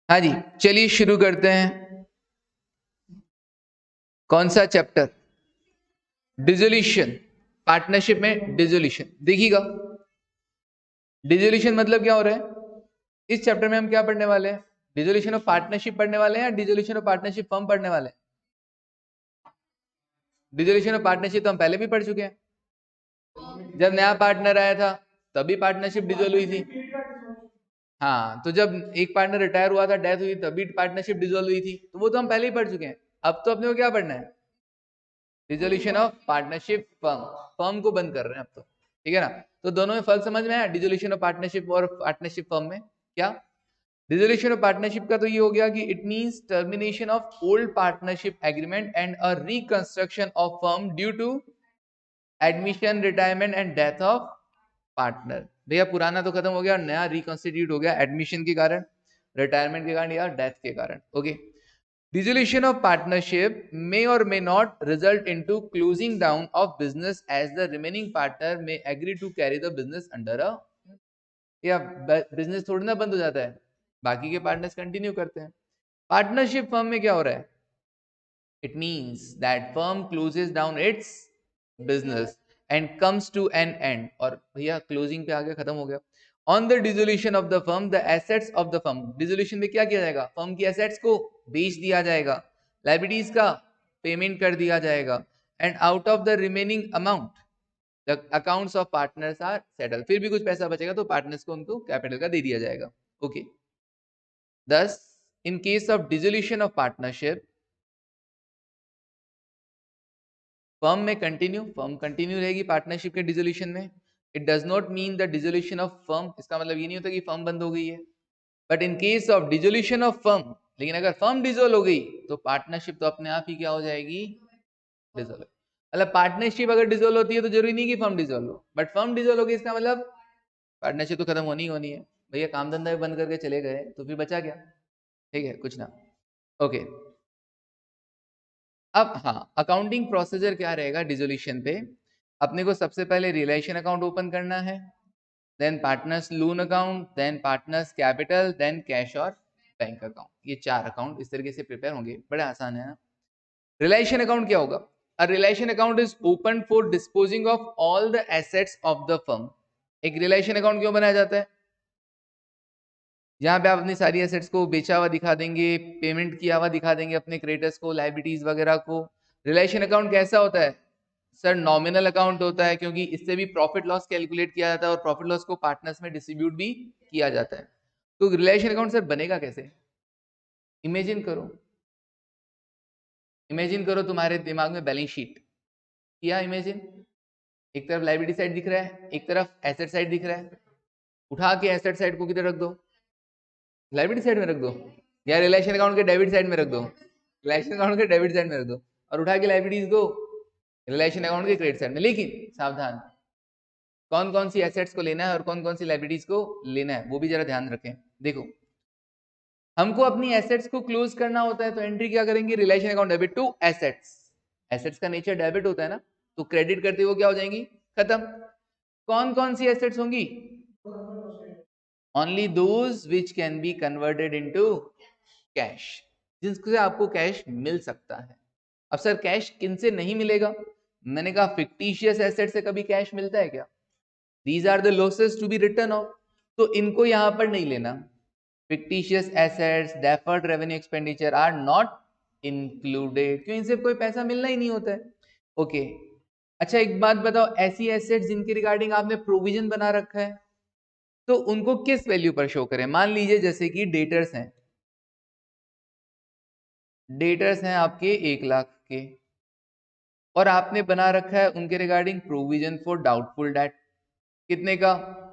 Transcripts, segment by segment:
हाँ जी, चलिए शुरू करते हैं। कौन सा चैप्टर? डिसोल्यूशन। पार्टनरशिप में डिसोल्यूशन देखिएगा। डिसोल्यूशन मतलब क्या हो रहा है? इस चैप्टर में हम क्या पढ़ने वाले हैं? डिसोल्यूशन ऑफ पार्टनरशिप पढ़ने वाले हैं या डिसोल्यूशन ऑफ पार्टनरशिप फर्म पढ़ने वाले हैं? डिसोल्यूशन ऑफ पार्टनरशिप तो हम पहले भी पढ़ चुके हैं। जब नया पार्टनर आया था तभी पार्टनरशिप डिसोल्व हुई थी। हाँ, तो जब एक पार्टनर रिटायर हुआ था, डेथ हुई, तभी पार्टनरशिप डिसोल्व हुई थी, तो वो तो हम पहले ही पढ़ चुके हैं। अब तो अपने को क्या पढ़ना है? Dissolution of partnership firm. Firm को बंद कर रहे हैं अब तो, ठीक है ना? तो दोनों में फर्क समझ में आया, डिसोल्यूशन ऑफ पार्टनरशिप और पार्टनरशिप फर्म में क्या? डिसोल्यूशन ऑफ पार्टनरशिप का तो ये हो गया कि it means termination of old partnership agreement and a reconstruction of firm due to admission, retirement and death of partner. भैया पुराना तो खत्म हो गया, नया रिकॉन्स्टिट्यूट हो गया एडमिशन के कारण, रिटायरमेंट के कारण या डेथ के कारण। Okay. Dissolution of partnership may or may not result into closing down of business as the remaining partner may agree to carry the business under a, या बिजनेस थोड़ी ना बंद हो जाता है, बाकी के पार्टनर्स कंटिन्यू करते हैं। पार्टनरशिप फर्म में क्या हो रहा है? It means that firm closes down its business and comes to an end. और भैया क्लोजिंग पे आगे खत्म हो गया। On the dissolution of the firm, the assets of the firm, dissolution में क्या किया जाएगा? फर्म की एसेट्स को बेच दिया जाएगा, लाइबिलिटीज का पेमेंट कर दिया जाएगा, and out of the remaining amount the accounts of partners are settle. फिर भी कुछ पैसा बचेगा तो पार्टनर्स को उनको कैपिटल का दे दिया जाएगा। Okay. Thus, in case of dissolution of partnership, firm continue रहेगी पार्टनरशिप के डिसोल्यूशन में। It does not mean the dissolution of firm, इसका मतलब ये नहीं होता कि फर्म बंद हो गई है। But in case of dissolution of firm, लेकिन अगर फर्म डिसोल्व हो गई तो पार्टनरशिप तो अपने आप ही क्या हो जाएगी? डिसोल्व। मतलब पार्टनरशिप अगर डिसोल्व होती है तो जरूरी नहीं कि फर्म डिसोल्व हो, बट फर्म डिसोल्व होगी इसका मतलब पार्टनरशिप तो खत्म होनी ही होनी है। भैया काम धंधा बंद करके चले गए तो फिर बचा क्या? ठीक है, कुछ ना। ओके। अब हाँ, अकाउंटिंग प्रोसीजर क्या रहेगा डिसोल्यूशन पे? अपने को सबसे पहले रिलेशन अकाउंट ओपन करना है, then partners loan account, then partners capital, then cash और बैंक अकाउंट। ये 4 अकाउंट इस तरीके से प्रिपेयर होंगे, बड़े आसान है ना। रिलेशन अकाउंट क्या होगा? A realisation account is open for disposing of all the assets of the firm. एक रिलेशन अकाउंट क्यों बनाया जाता है? जहां पे आप अपनी सारी एसेट्स को बेचा हुआ दिखा देंगे, पेमेंट किया हुआ दिखा देंगे अपने क्रेडिटर्स को, लाइबिलिटीज वगैरह को। रिलेशन अकाउंट कैसा होता है? सर नॉमिनल अकाउंट होता है, क्योंकि इससे भी प्रॉफिट लॉस कैलकुलेट किया जाता है और प्रॉफिट लॉस को पार्टनर्स में डिस्ट्रीब्यूट भी किया जाता है। तो रिलेशन अकाउंट सर बनेगा कैसे? इमेजिन करो, इमेजिन करो तुम्हारे दिमाग में बैलेंस शीट किया। इमेजिन एक तरफ लाइबिलिटी साइड दिख रहा है, एक तरफ एसेट साइड दिख रहा है। उठा के एसेट साइड को किधर रख दो? लाइबिलिटी साइड में रख दो, या रिलेशन अकाउंट के डेबिट साइड में रख दो? रिलेशन अकाउंट के डेबिट साइड में रख दो, और उठा के लाइबिलिटीज को रिलेशन अकाउंट के क्रेडिट साइड में। लेकिन सावधान, कौन कौन सी एसेट्स को लेना है और कौन कौन सी लाइबिलिटीज को लेना है वो भी जरा ध्यान रखें। देखो, हमको अपनी एसेट्स को क्लोज करना होता है तो एंट्री क्या करेंगे? Relation account debit to assets. Assets का नेचर डेबिट होता है ना, तो क्रेडिट करते हुए क्या हो जाएंगी? खत्म। कौन कौन सी एसेट्स होंगी? Only those which can be converted into cash, जिससे आपको कैश मिल सकता है। अब सर कैश किन से नहीं मिलेगा? मैंने कहा फिक्टिशियस एसेट से कभी कैश मिलता है क्या? These are the losses to be return off, तो इनको यहां पर नहीं लेना। Fictitious assets, deferred revenue expenditure are not included, क्यों? इनसे कोई पैसा मिलना ही नहीं होता है। ओके। अच्छा एक बात बताओ, ऐसी एसेट्स जिनके रिगार्डिंग आपने प्रोविजन बना रखा है तो उनको किस वैल्यू पर शो करें? मान लीजिए जैसे कि डेटर्स हैं, डेटर्स हैं आपके 1 लाख के, और आपने बना रखा है उनके regarding provision for doubtful debt. कितने का?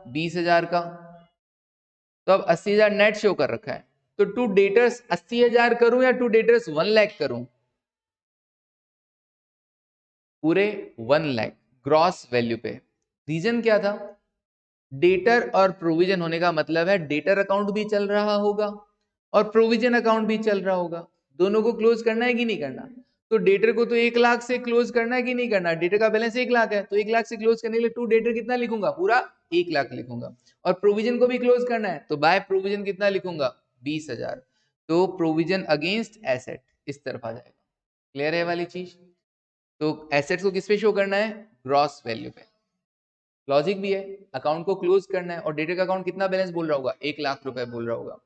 20,000 का। तो अब 80,000 नेट शो कर रखा है, तो टू डेटर्स 80,000 करूं या टू डेटर्स 1 लाख करूं? पूरे 1 लाख ग्रॉस वैल्यू पे। रीजन क्या था? डेटर और प्रोविजन होने का मतलब है डेटर अकाउंट भी चल रहा होगा और प्रोविजन अकाउंट भी चल रहा होगा, दोनों को क्लोज करना है कि नहीं करना? तो डेटर को तो 1 लाख से क्लोज करना है कि नहीं करना? डेटर का बैलेंस 1 लाख है, तो 1 लाख से क्लोज करने के लिए टू डेटर कितना लिखूंगा? पूरा 1 लाख लिखूंगा। और प्रोविजन को भी क्लोज करना है तो बाय प्रोविजन कितना लिखूंगा? 20,000। तो प्रोविजन अगेंस्ट एसेट इस तरफ आ जाएगा। क्लियर है वाली चीज? तो एसेट्स को किस पे शो करना है? ग्रॉस वैल्यू पे। लॉजिक भी है, अकाउंट को क्लोज करना है और डेटेड का अकाउंट कितना बैलेंस बोल रहा होगा? 1,00,000 रुपए बोल रहा होगा।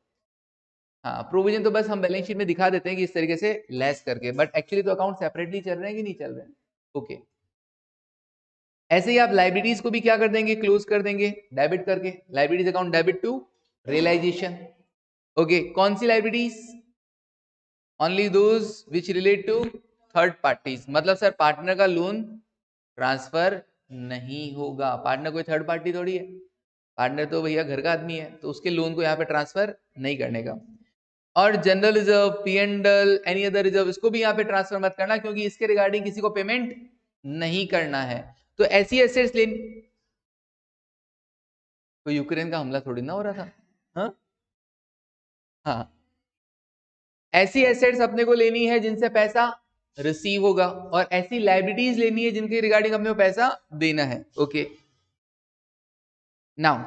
हाँ, प्रोविजन तो बस हम बैलेंस शीट में दिखा देते हैं कि इस तरीके से लेस करके, बट एक्चुअली तो अकाउंट सेपरेटली चल रहे हैं कि नहीं चल रहे हैं। ओके, ऐसे ही आप लाइबिलिटीज को भी क्या कर देंगे? क्लोज कर देंगे डेबिट करके। Liabilities account debit to realisation. Okay, कौन सी liabilities? Only those which relate to third parties. मतलब सर पार्टनर का लोन ट्रांसफर नहीं होगा। पार्टनर कोई थर्ड पार्टी थोड़ी है, पार्टनर तो भैया घर का आदमी है, तो उसके लोन को यहाँ पे ट्रांसफर नहीं करने का। और general reserve, P and L, any other reserve, इसको भी यहाँ पे ट्रांसफर मत करना, क्योंकि इसके रिगार्डिंग किसी को पेमेंट नहीं करना है। तो ऐसी एसेट्स लेनी, तो यूक्रेन का हमला थोड़ी ना हो रहा था। हाँ हाँ, ऐसी एसेट्स अपने को लेनी है जिनसे पैसा रिसीव होगा, और ऐसी लाइबिलिटीज लेनी है जिनके रिगार्डिंग अपने को पैसा देना है। ओके, नाउ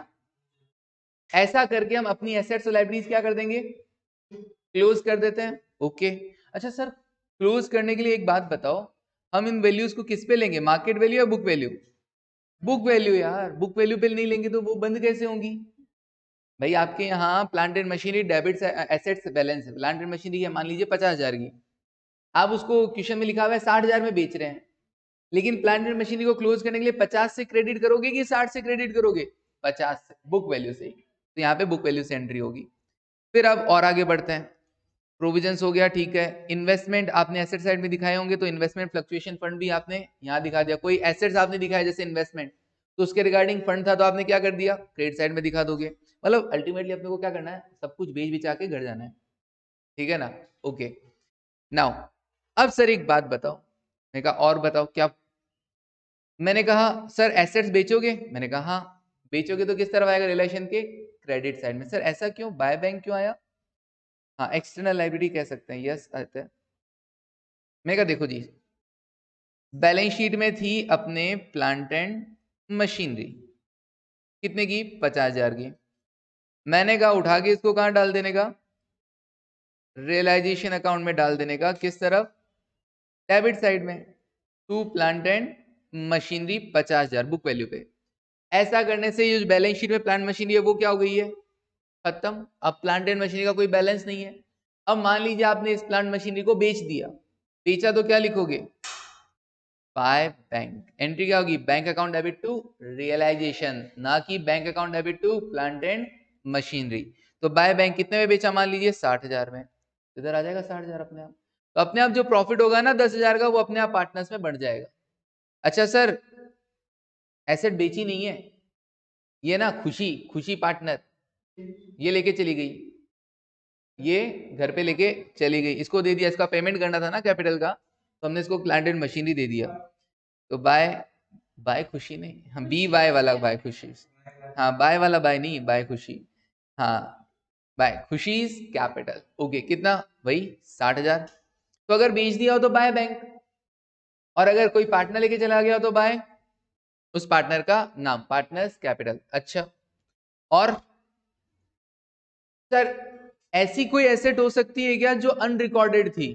ऐसा करके हम अपनी एसेट्स और लाइबिलिटीज क्या कर देंगे? क्लोज कर देते हैं। ओके, अच्छा सर क्लोज करने के लिए एक बात बताओ, हम इन वैल्यूज को किस पे लेंगे? मार्केट वैल्यू या बुक वैल्यू? बुक वैल्यू यार, बुक वैल्यू पे नहीं लेंगे तो वो बंद कैसे होंगी? भाई आपके यहाँ plant and machinery debits assets balance है, प्लांट एंड मशीनरी है मान लीजिए 50,000 की, आप उसको क्वेश्चन में लिखा हुआ है 60,000 में बेच रहे हैं, लेकिन प्लांट एंड मशीनरी को क्लोज करने के लिए 50 से क्रेडिट करोगे कि 60 से क्रेडिट करोगे? 50 से, बुक वैल्यू से ही। तो यहाँ पे बुक वैल्यू से एंट्री होगी। फिर अब और आगे बढ़ते हैं। प्रोविजंस हो गया, ठीक है। इन्वेस्टमेंट आपने एसेट साइड में दिखाए होंगे, तो इन्वेस्टमेंट फ्लक्चुएशन फंड भी आपने यहाँ दिखा दिया। कोई एसेट्स आपने दिखाया जैसे इन्वेस्टमेंट, तो उसके रिगार्डिंग फंड था तो आपने क्या कर दिया? क्रेडिट साइड में दिखा दोगे। मतलब अल्टीमेटली अपने को क्या करना है? सब कुछ बेच बिचा के घर जाना है, ठीक है ना? ओके, नाउ अब सर एक बात बताओ। मैंने कहा और बताओ क्या? मैंने कहा सर एसेट्स बेचोगे? मैंने कहा हाँ। बेचोगे तो किस तरफ आएगा? रिलेशन के क्रेडिट साइड में। सर ऐसा क्यों? बाय बैंक क्यों आया? हाँ, एक्सटर्नल लाइबिलिटी कह सकते हैं, यस आता है। मैं कहा देखो जी, बैलेंस शीट में थी अपने प्लांट एंड मशीनरी, कितने की? 50,000 की। मैंने कहा उठा के इसको कहाँ डाल देने का? रियलाइजेशन अकाउंट में डाल देने का। किस तरफ? डेबिट साइड में। To plant and machinery 50,000 book value पे। ऐसा करने से ये जो बैलेंस शीट में प्लांट मशीनरी है वो क्या हो गई है? खत्म। अब प्लांट एंड मशीनरी का कोई बैलेंस नहीं है। अब मान लीजिए आपने इस प्लांट मशीनरी को बेच दिया, बेचा तो क्या लिखोगे? By bank. एंट्री क्या होगी? Bank account debit to realisation, ना कि bank account debit to plant and machinery. तो बाय बैंक कितने में बेचा? मान लीजिए 60,000 में, इधर आ जाएगा 60,000 अपने आप। तो अपने आप जो प्रॉफिट होगा ना 10,000 का, वो अपने आप पार्टनर्स में बढ़ जाएगा। अच्छा सर एसेट बेची नहीं है, ये ना खुशी, खुशी पार्टनर ये लेके चली गई, ये घर पे लेके चली गई, इसको दे दिया, इसका पेमेंट करना था ना कैपिटल का, तो हमने इसको प्लांट एंड मशीनरी दे दिया। तो बाय, बाय खुशी नहीं, हम बी वाई वाला बाय खुशी। हाँ, बाय वाला बाय नहीं, बाय खुशी। हाँ, बाय खुशीज कैपिटल। ओके, कितना? वही 60,000। तो अगर बेच दिया हो तो बाय बैंक, और अगर कोई पार्टनर लेके चला गया हो तो बाय उस पार्टनर का नाम, पार्टनर्स कैपिटल। अच्छा, और सर ऐसी कोई एसेट हो सकती है क्या जो अनरिकॉर्डेड थी,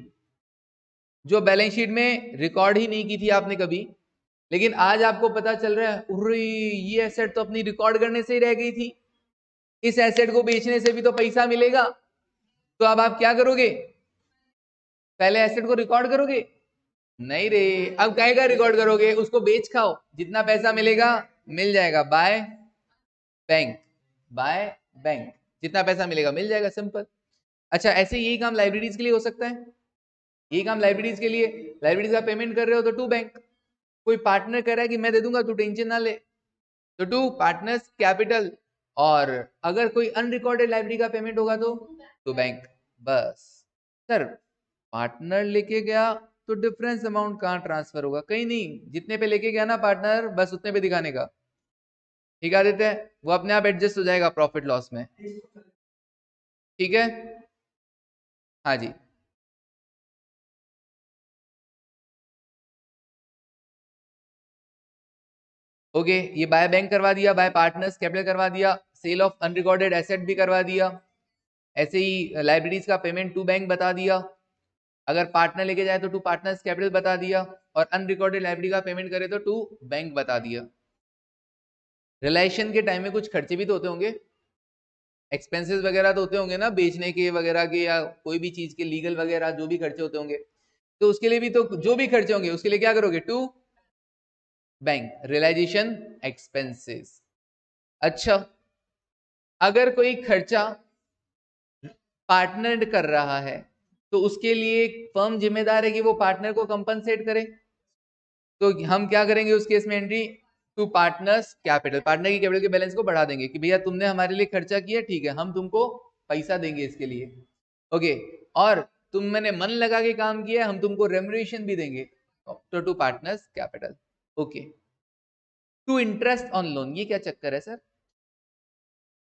जो बैलेंस शीट में रिकॉर्ड ही नहीं की थी आपने कभी, लेकिन आज आपको पता चल रहा है अरे ये एसेट तो अपनी रिकॉर्ड करने से ही रह गई थी, इस एसेट को बेचने से भी तो पैसा मिलेगा, तो अब आप क्या करोगे? पहले एसेट को रिकॉर्ड करोगे? नहीं रे, अब काहे का रिकॉर्ड करोगे? उसको बेच खाओ, जितना पैसा मिलेगा मिल जाएगा। बाय बैंक, बाय बैंक, जितना पैसा मिलेगा मिल जाएगा, सिंपल। अच्छा, ऐसे यही काम लाइब्रेरीज के लिए हो सकता है। यही काम लाइब्रेरीज के लिए, लाइब्रेरीज का पेमेंट कर रहे हो तो टू बैंक, कोई पार्टनर कह रहा है कि मैं दे दूंगा तू टेंशन ना ले, तो टू पार्टनर्स कैपिटल। और अगर कोई अनरिकॉर्डेड लाइब्रेरी का पेमेंट होगा तो बैंक। बस सर पार्टनर लेके गया तो डिफरेंस अमाउंट कहाँ ट्रांसफर होगा? कहीं नहीं, जितने पे लेके गया ना पार्टनर बस उतने पे दिखाने का, दिखा देते हैं, वो अपने आप एडजस्ट हो जाएगा प्रॉफिट लॉस में। ठीक है, हाँ जी। ओके, ये बाय बैंक करवा दिया, बाय पार्टनर्स कैपिटल करवा दिया, सेल ऑफ अनरिकॉर्डेड एसेट भी करवा दिया। ऐसे ही लाइब्रेरीज का पेमेंट टू बैंक बता दिया, अगर पार्टनर लेके जाए तो टू पार्टनर्स कैपिटल बता दिया, और अनरिकॉर्डेड लाइब्रेरी का पेमेंट करे तो टू बैंक बता दिया। रिलेशन के टाइम में कुछ खर्चे भी तो होते होंगे, एक्सपेंसेस वगैरह तो होते होंगे ना, बेचने के वगैरह के या कोई भी चीज के लीगल वगैरह जो भी खर्चे होते होंगे, तो उसके लिए भी तो जो भी खर्चे होंगे उसके लिए क्या करोगे, टू बैंक, रियलाइजेशन एक्सपेंसेस। अच्छा, अगर कोई खर्चा पार्टनर कर रहा है तो उसके लिए फर्म जिम्मेदार है कि वो पार्टनर को कंपनसेट करे, तो हम क्या करेंगे उस केस में, entry to partners capital, partner की कैपिटल के बैलेंस को बढ़ा देंगे कि भैया तुमने हमारे लिए खर्चा किया, ठीक है हम तुमको पैसा देंगे इसके लिए, ओके, और तुम मैंने मन लगा के काम किया, हम तुमको रेम्युनरेशन भी देंगे, तो to partners capital. Okay, to interest on loan, ये क्या चक्कर है sir,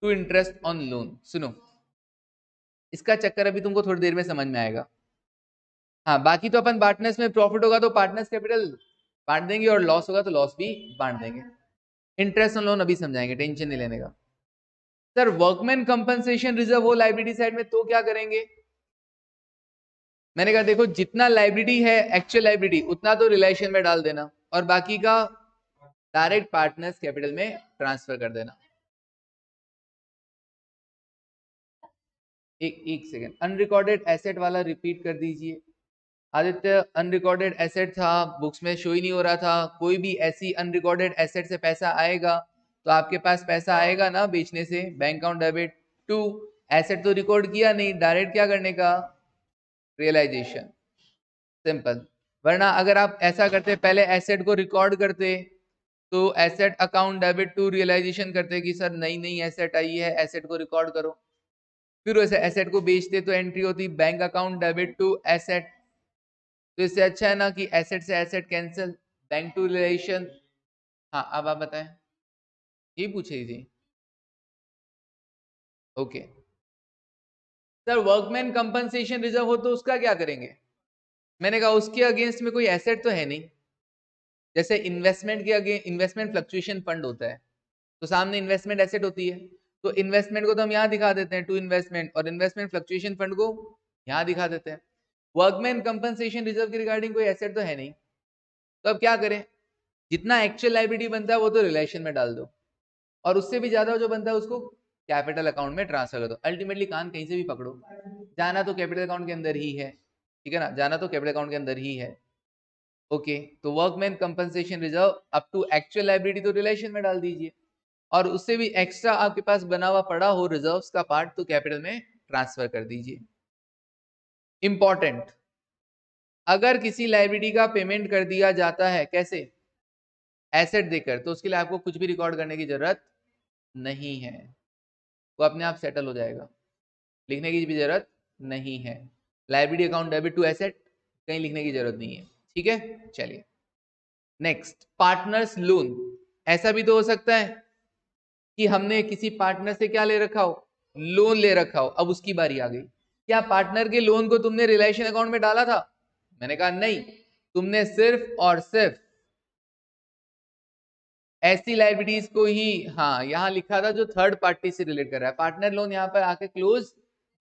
to interest on loan, सुनो इसका चक्कर अभी तुमको थोड़ी देर में समझ में आएगा। हाँ, बाकी तो अपन पार्टनर्स में प्रॉफिट होगा तो पार्टनर्स कैपिटल बांट देंगे, और लॉस होगा तो लॉस भी बांट देंगे। इंटरेस्ट ऑन लोन अभी समझाएंगे, टेंशन नहीं लेने का। सर वर्कमैन कंपनसेशन रिजर्व हो लाइबिलिटी साइड में तो क्या करेंगे, मैंने कहा देखो जितना लाइबिलिटी है एक्चुअल लाइबिलिटी उतना तो रिलेशन में डाल देना, और बाकी का डायरेक्ट पार्टनर्स कैपिटल में ट्रांसफर कर देना। एक सेकेंड, अनरिकॉर्डेड एसेट वाला रिपीट कर दीजिए आदित्य। अनरिकॉर्डेड एसेट था, बुक्स में शो ही नहीं हो रहा था, कोई भी ऐसी अनरिकॉर्डेड एसेट से पैसा आएगा तो आपके पास पैसा आएगा ना बेचने से, bank account debit to, asset तो रिकॉर्ड किया नहीं, डायरेक्ट क्या करने का, रियलाइजेशन, सिंपल। वरना अगर आप ऐसा करते पहले एसेट को रिकॉर्ड करते तो asset account debit to realisation करते कि सर नई नई एसेट आई है, एसेट को रिकॉर्ड करो, फिर वैसे एसेट को बेचते तो एंट्री होती bank account debit to asset, तो इससे अच्छा है ना कि एसेट से asset cancel, bank to relation. हाँ अब आप बताएं, ये पूछ रही थी। Okay sir, workman compensation reserve हो तो उसका क्या करेंगे, मैंने कहा उसके अगेंस्ट में कोई एसेट तो है नहीं, जैसे इन्वेस्टमेंट के अगेंस्ट इन्वेस्टमेंट फ्लक्चुएशन फंड होता है तो सामने इन्वेस्टमेंट एसेट होती है, तो इन्वेस्टमेंट को तो हम यहाँ दिखा देते हैं टू इन्वेस्टमेंट, और इन्वेस्टमेंट फ्लक्चुएशन फंड को यहाँ दिखा देते हैं। वर्कमैन कंपनसेशन रिजर्व के रिगार्डिंग कोई एसेट तो है नहीं, तो अब क्या करें, जितना एक्चुअल लायबिलिटी बनता है वो तो रिलेशन में डाल दो, और उससे भी ज्यादा जो बनता है उसको कैपिटल अकाउंट में ट्रांसफर कर दो। अल्टीमेटली कान कहीं से भी पकड़ो, जाना तो कैपिटल अकाउंट के अंदर ही है, ठीक है ना, जाना तो कैपिटल अकाउंट के अंदर ही है। ओके, तो workman compensation reserve up to actual liability तो रिलेशन में डाल दीजिए, और उससे भी एक्स्ट्रा आपके पास बना हुआ पड़ा हो रिजर्व्स का पार्ट तो कैपिटल में ट्रांसफर कर दीजिए। इंपॉर्टेंट, अगर किसी लायबिलिटी का पेमेंट कर दिया जाता है कैसे, एसेट देकर, तो उसके लिए आपको कुछ भी रिकॉर्ड करने की जरूरत नहीं है, वो अपने आप सेटल हो जाएगा, लिखने की भी जरूरत नहीं है। Liability account debit to asset कहीं लिखने की जरूरत नहीं है, ठीक है। चलिए नेक्स्ट, पार्टनर्स लोन। ऐसा भी तो हो सकता है कि हमने किसी पार्टनर से क्या ले रखा हो, लोन ले रखा हो, अब उसकी बारी आ गई, क्या पार्टनर के लोन को तुमने रिलेशन अकाउंट में डाला था, मैंने कहा नहीं, तुमने सिर्फ और सिर्फ ऐसी लाइबिलिटीज को ही, हाँ यहाँ लिखा था जो थर्ड पार्टी से रिलेट कर रहा है, पार्टनर लोन यहाँ पर आके क्लोज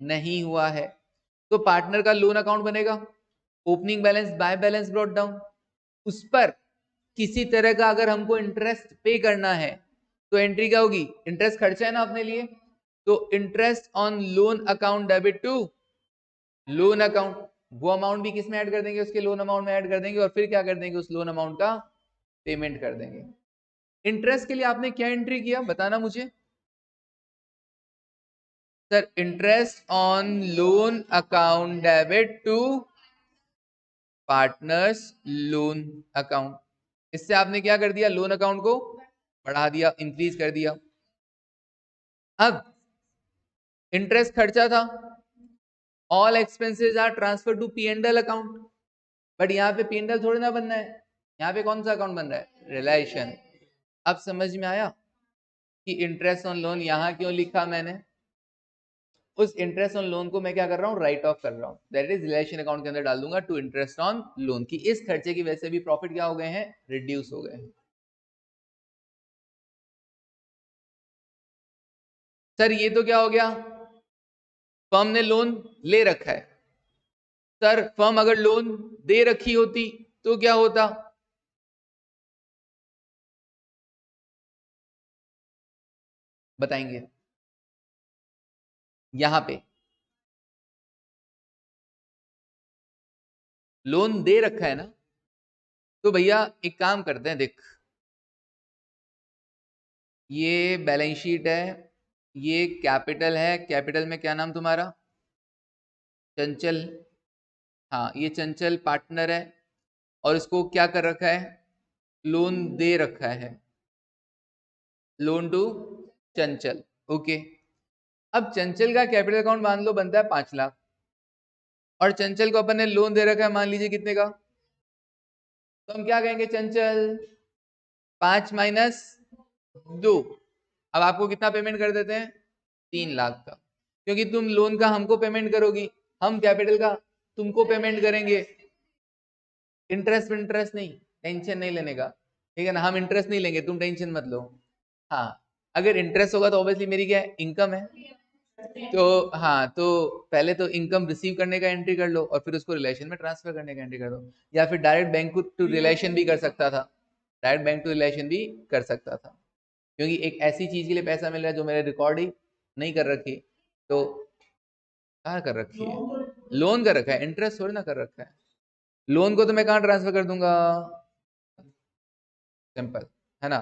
नहीं हुआ है, तो पार्टनर का लोन अकाउंट बनेगा, opening balance by balance brought down, उस पर किसी तरह का अगर हमको इंटरेस्ट पे करना है तो एंट्री क्या होगी, इंटरेस्ट खर्चा है ना अपने लिए, तो interest on loan account debit to loan account, वो अमाउंट भी किस में ऐड कर देंगे, उसके लोन अमाउंट में ऐड कर देंगे, और फिर क्या कर देंगे, उस लोन अमाउंट का पेमेंट कर देंगे। इंटरेस्ट के लिए आपने क्या एंट्री किया बताना मुझे, sir interest on loan account debit to partners loan account, इससे आपने क्या कर दिया, लोन अकाउंट को बढ़ा दिया, इंक्रीज कर दिया। अब इंटरेस्ट खर्चा था, all expenses are transfer to P and L account, but यहाँ पे पी एंड एल थोड़ी ना बनना है, यहाँ पे कौन सा अकाउंट बन रहा है, रिलेशन। अब समझ में आया कि इंटरेस्ट ऑन लोन यहाँ क्यों लिखा मैंने, उस इंटरेस्ट ऑन लोन को मैं क्या कर रहा हूँ, राइट ऑफ कर रहा हूँ, दैट इज रिलेशन अकाउंट के अंदर डाल दूंगा टू इंटरेस्ट ऑन लोन, की इस खर्चे की वजह से भी प्रॉफिट क्या हो गए हैं, रिड्यूस हो गए हैं। सर ये तो क्या हो गया, फर्म ने लोन ले रखा है। सर फर्म अगर लोन दे रखी होती तो क्या होता? बताएंगे यहां पे लोन दे रखा है ना, तो भैया एक काम करते हैं, देख ये बैलेंस शीट है, ये कैपिटल है, कैपिटल में क्या नाम तुम्हारा? चंचल। हाँ ये चंचल पार्टनर है, और इसको क्या कर रखा है? लोन दे रखा है, लोन टू चंचल। ओके, अब चंचल का कैपिटल अकाउंट मान लो बनता है 5 लाख, और चंचल को अपन ने लोन दे रखा है मान लीजिए कितने का, तो हम क्या कहेंगे? चंचल 5 - 2। अब आपको कितना पेमेंट कर देते हैं? 3 लाख का, क्योंकि तुम लोन का हमको पेमेंट करोगी, हम कैपिटल का तुमको पेमेंट करेंगे। इंटरेस्ट इंटरेस्ट नहीं, टेंशन नहीं लेने का, ठीक है ना? हम इंटरेस्ट नहीं लेंगे, तुम टेंशन मत लो। हाँ, अगर इंटरेस्ट होगा तो ऑब्वियसली मेरी क्या है? इनकम है। तो हाँ, तो पहले तो इनकम रिसीव करने का एंट्री कर लो, और फिर उसको रिलेशन में ट्रांसफर करने का एंट्री कर दो, या फिर डायरेक्ट बैंक टू रिलेशन भी कर सकता था, डायरेक्ट बैंक टू रिलेशन भी कर सकता था, क्योंकि एक ऐसी चीज के लिए पैसा मिल रहा है जो मेरे रिकॉर्ड ही नहीं कर रखी, तो कहाँ कर रखी है? लोन कर रखा है, इंटरेस्ट थोड़ी ना कर रखा है। लोन को तो मैं कहाँ ट्रांसफर कर दूंगा? सिंपल है ना?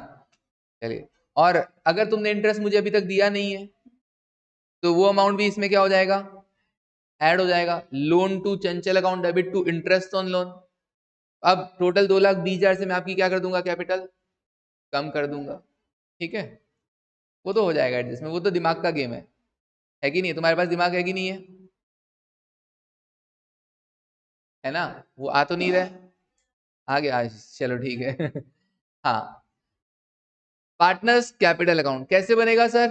चलिए, और अगर तुमने इंटरेस्ट मुझे अभी तक दिया नहीं है, तो वो अमाउंट भी इसमें क्या हो जाएगा? ऐड हो जाएगा। Loan to Chanchal account debit to interest on loan. अब टोटल 2,20,000 से मैं आपकी क्या कर दूंगा? कैपिटल कम कर दूंगा, ठीक है? वो तो हो जाएगा एडजस्टमेंट, वो तो दिमाग का गेम है कि नहीं? तुम्हारे पास दिमाग है कि नहीं है? है ना? वो आ तो नहीं रहा है, आ गया आज, चलो ठीक है। हाँ, पार्टनर्स कैपिटल अकाउंट कैसे बनेगा सर?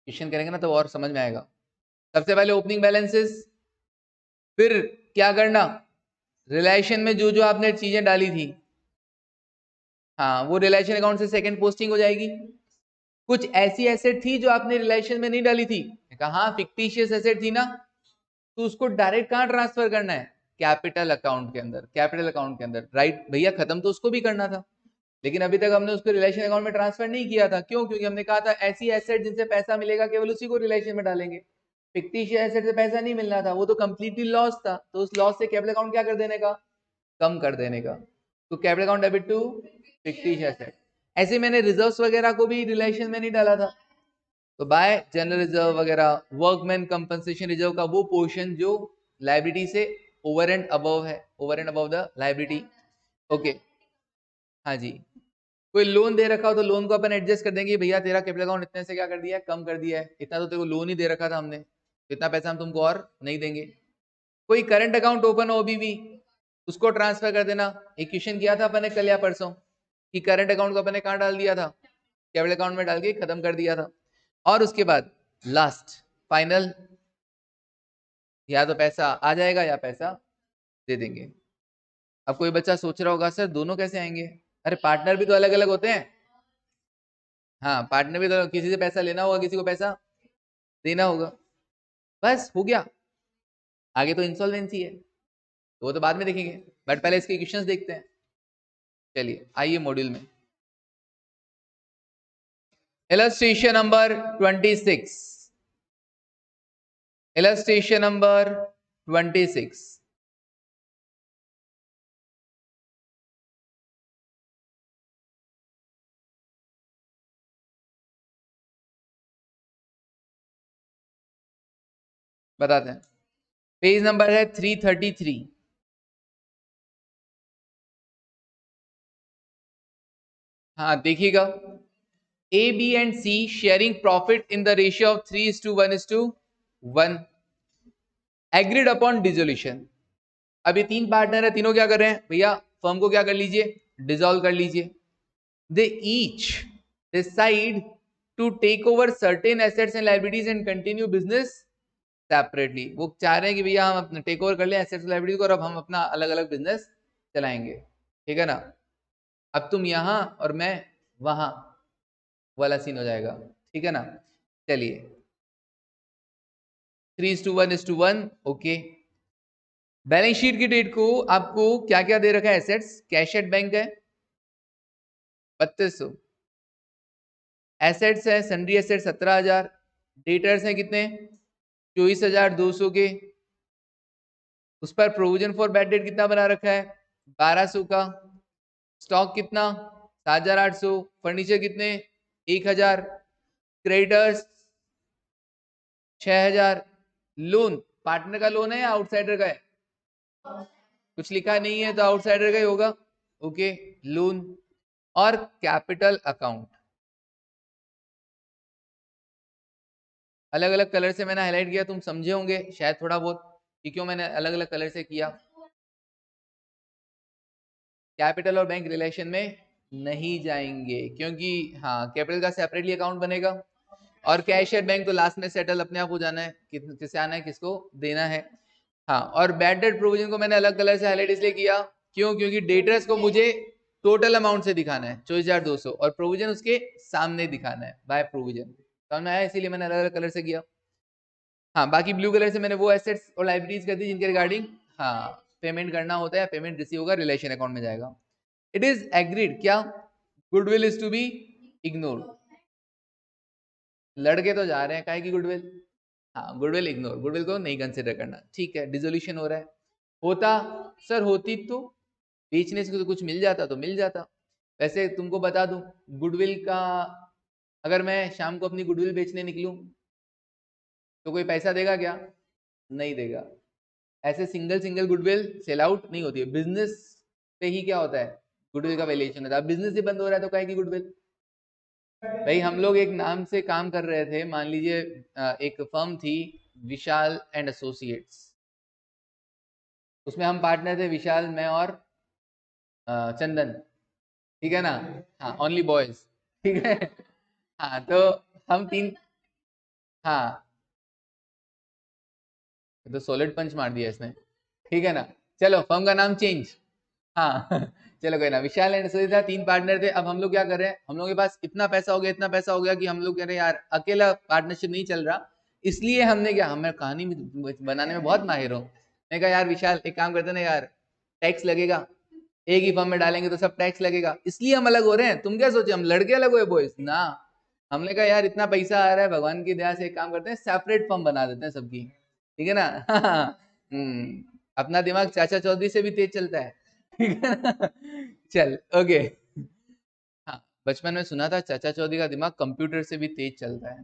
क्वेश्चन करेंगे ना तो और समझ में आएगा। सबसे पहले ओपनिंग बैलेंसेस, फिर क्या करना? रिलेशन में जो जो आपने चीजें डाली थी, हाँ वो रिलेशन अकाउंट से सेकंड पोस्टिंग हो जाएगी। कुछ ऐसी एसेट थी जो आपने रिलेशन में नहीं डाली थी, कहा हाँ फिक्टिशियस एसेट थी ना, तो उसको डायरेक्ट कहाँ ट्रांसफर करना है? कैपिटल अकाउंट के अंदर, कैपिटल अकाउंट के अंदर, राइट भैया? खत्म तो उसको भी करना था, लेकिन अभी तक हमने उसको रिलेशन अकाउंट में ट्रांसफर नहीं किया था। क्यों? क्योंकि हमने कहा था ऐसी एसेट जिनसे पैसा मिलेगा केवल उसी को रिलेशन में डालेंगे। फिक्टिशियस एसेट से पैसा नहीं मिलना था, वो तो कंप्लीटली लॉस था, तो उस लॉस से कैपिटल अकाउंट क्या कर देने का? कम कर देने का। तो capital account debit to fictitious asset. ऐसे मैंने रिजर्व्स वगैरह को भी रिलेशन में नहीं डाला था, तो बाय जनरल रिजर्व वगैरह, वर्कमैन कंपनसेशन रिजर्व का वो पोर्शन जो लाइबिलिटी से ओवर एंड अबव है, over and above the liability. Okay, हाँ जी। कोई लोन दे रखा हो तो लोन को अपन एडजस्ट कर देंगे, भैया तेरा कैपिटल अकाउंट इतने से क्या कर दिया है? कम कर दिया है, इतना तो तेरे को लोन ही दे रखा था हमने, इतना पैसा हम तुमको और नहीं देंगे। कोई करंट अकाउंट ओपन हो अभी भी, उसको ट्रांसफर कर देना। एक क्वेश्चन किया था अपन ने कल या परसों, कि करंट अकाउंट को अपन ने कहाँ डाल दिया था? कैपिटल अकाउंट में डाल के खत्म कर दिया था। और उसके बाद लास्ट फाइनल, या तो पैसा आ जाएगा या पैसा दे देंगे। अब कोई बच्चा सोच रहा होगा सर दोनों कैसे आएंगे? अरे पार्टनर भी तो अलग अलग होते हैं। हाँ, पार्टनर भी तो, किसी से पैसा लेना होगा, किसी को पैसा देना होगा, बस हो गया। आगे तो इंसॉल्वेंसी है, तो वो तो बाद में देखेंगे, बट पहले इसके क्वेश्चंस देखते हैं। चलिए आइए मॉड्यूल में। Illustration number 26, illustration number 26। बताते हैं, पेज नंबर है 333। हाँ देखिएगा, A B and C sharing profit in the ratio of 3:1:1, agreed upon dissolution. अभी 3 पार्टनर है, तीनों क्या कर रहे हैं भैया? फर्म को क्या कर लीजिए? डिसॉल्व कर लीजिए। They each decide to take over certain assets and liabilities and continue business separately. वो चाह रहे हैं कि भैया हम अपने टेक ओवर कर लें एसेट्स लायबिलिटीज को, और अब हम अपना अलग अलग बिजनेस चलाएंगे, ठीक है ना? अब तुम यहां और मैं वहां वाला सीन हो जाएगा, ठीक है ना? चलिए, 3:1:1, ओके। बैलेंस शीट की डेट को आपको क्या क्या दे रखा है? एसेट्स, कैश एट बैंक है 3200, एसेट्स है सन्ड्री एसेट 17,000, डेटर्स हैं कितने 24,200 के, उस पर प्रोविजन फॉर बैड डेट कितना बना रखा है 1200 का, स्टॉक कितना 7,800, फर्नीचर कितने 1,000, क्रेडिटर्स 6,000, लोन पार्टनर का लोन है या आउटसाइडर का है? कुछ लिखा नहीं है तो आउटसाइडर का ही होगा, ओके। लोन और कैपिटल अकाउंट अलग अलग कलर से मैंने हाईलाइट किया, तुम समझे होंगे शायद थोड़ा बहुत कि क्यों मैंने अलग अलग कलर से किया। कैपिटल और बैंक रिलेशन में नहीं जाएंगे क्योंकि हाँ कैपिटल का सेपरेटली अकाउंट बनेगा और कैश एट बैंक तो लास्ट में सेटल अपने आप हो जाना है, किससे आना है किसको देना है। हाँ, और बैड डेट प्रोविजन को मैंने अलग कलर से हाईलाइट इसलिए किया क्यों, क्योंकि डेटर्स को मुझे टोटल अमाउंट से दिखाना है 24,200 और प्रोविजन उसके सामने दिखाना है बाय प्रोविजन, समझ में आया, इसीलिए मैंने अलग अलग कलर से किया। हाँ, बाकी ब्लू कलर से मैंने वो एसेट्स और लाइबिलिटीज कर दी जिनके रिगार्डिंग हाँ पेमेंट करना होता है, पेमेंट रिसीव होगा रिलेशन अकाउंट में जाएगा। इट इज एग्रीड क्या goodwill is to be ignored? लड़के तो जा रहे हैं काहे की गुडविल, हाँ गुडविल इग्नोर, गुडविल को नहीं कंसिडर करना, ठीक है। डिसोल्यूशन हो रहा है, होता सर होती तो बेचने से तो कुछ मिल जाता तो मिल जाता। वैसे तुमको बता दूं गुडविल का, अगर मैं शाम को अपनी गुडविल बेचने निकलूं तो कोई पैसा देगा क्या? नहीं देगा। ऐसे single single goodwill sell out नहीं होती है, बिजनेस पे ही क्या होता है गुडविल का वैल्यूएशन होता है। बिजनेस ही बंद हो रहा है तो काहे की गुडविल? भाई हम लोग एक नाम से काम कर रहे थे, मान लीजिए एक फर्म थी विशाल एंड एसोसिएट्स, उसमें हम पार्टनर थे विशाल, मैं और चंदन, ठीक है ना, हाँ ओनली बॉयज, ठीक है। हाँ तो हम तीन, हाँ तो सॉलिड पंच मार दिया इसने, ठीक है ना। चलो फर्म का नाम चेंज, हाँ चलो कोई ना, विशाल एंड एसोसिएट था, तीन पार्टनर थे। अब हम लोग क्या कर रहे हैं, हम लोग के पास इतना पैसा हो गया, इतना पैसा हो गया कि हम लोग कह रहे हैं यार अकेला पार्टनरशिप नहीं चल रहा, इसलिए हमने क्या, हमें कहानी बनाने में बहुत माहिर हूँ, मैंने कहा यार विशाल एक काम करते ना यार, टैक्स लगेगा, एक ही फर्म में डालेंगे तो सब टैक्स लगेगा, इसलिए हम अलग हो रहे हैं। तुम क्या सोचे हम लड़के अलग हुए बॉयज ना, हमने कहा यार इतना पैसा आ रहा है भगवान की दया से, एक काम करते हैं सेपरेट फर्म बना देते हैं सबकी, ठीक है ना। अपना दिमाग चाचा चौधरी से भी तेज चलता है, ठीक है ना। चल ओके। हाँ, बचपन में सुना था चाचा चौधरी का दिमाग कंप्यूटर से भी तेज चलता है,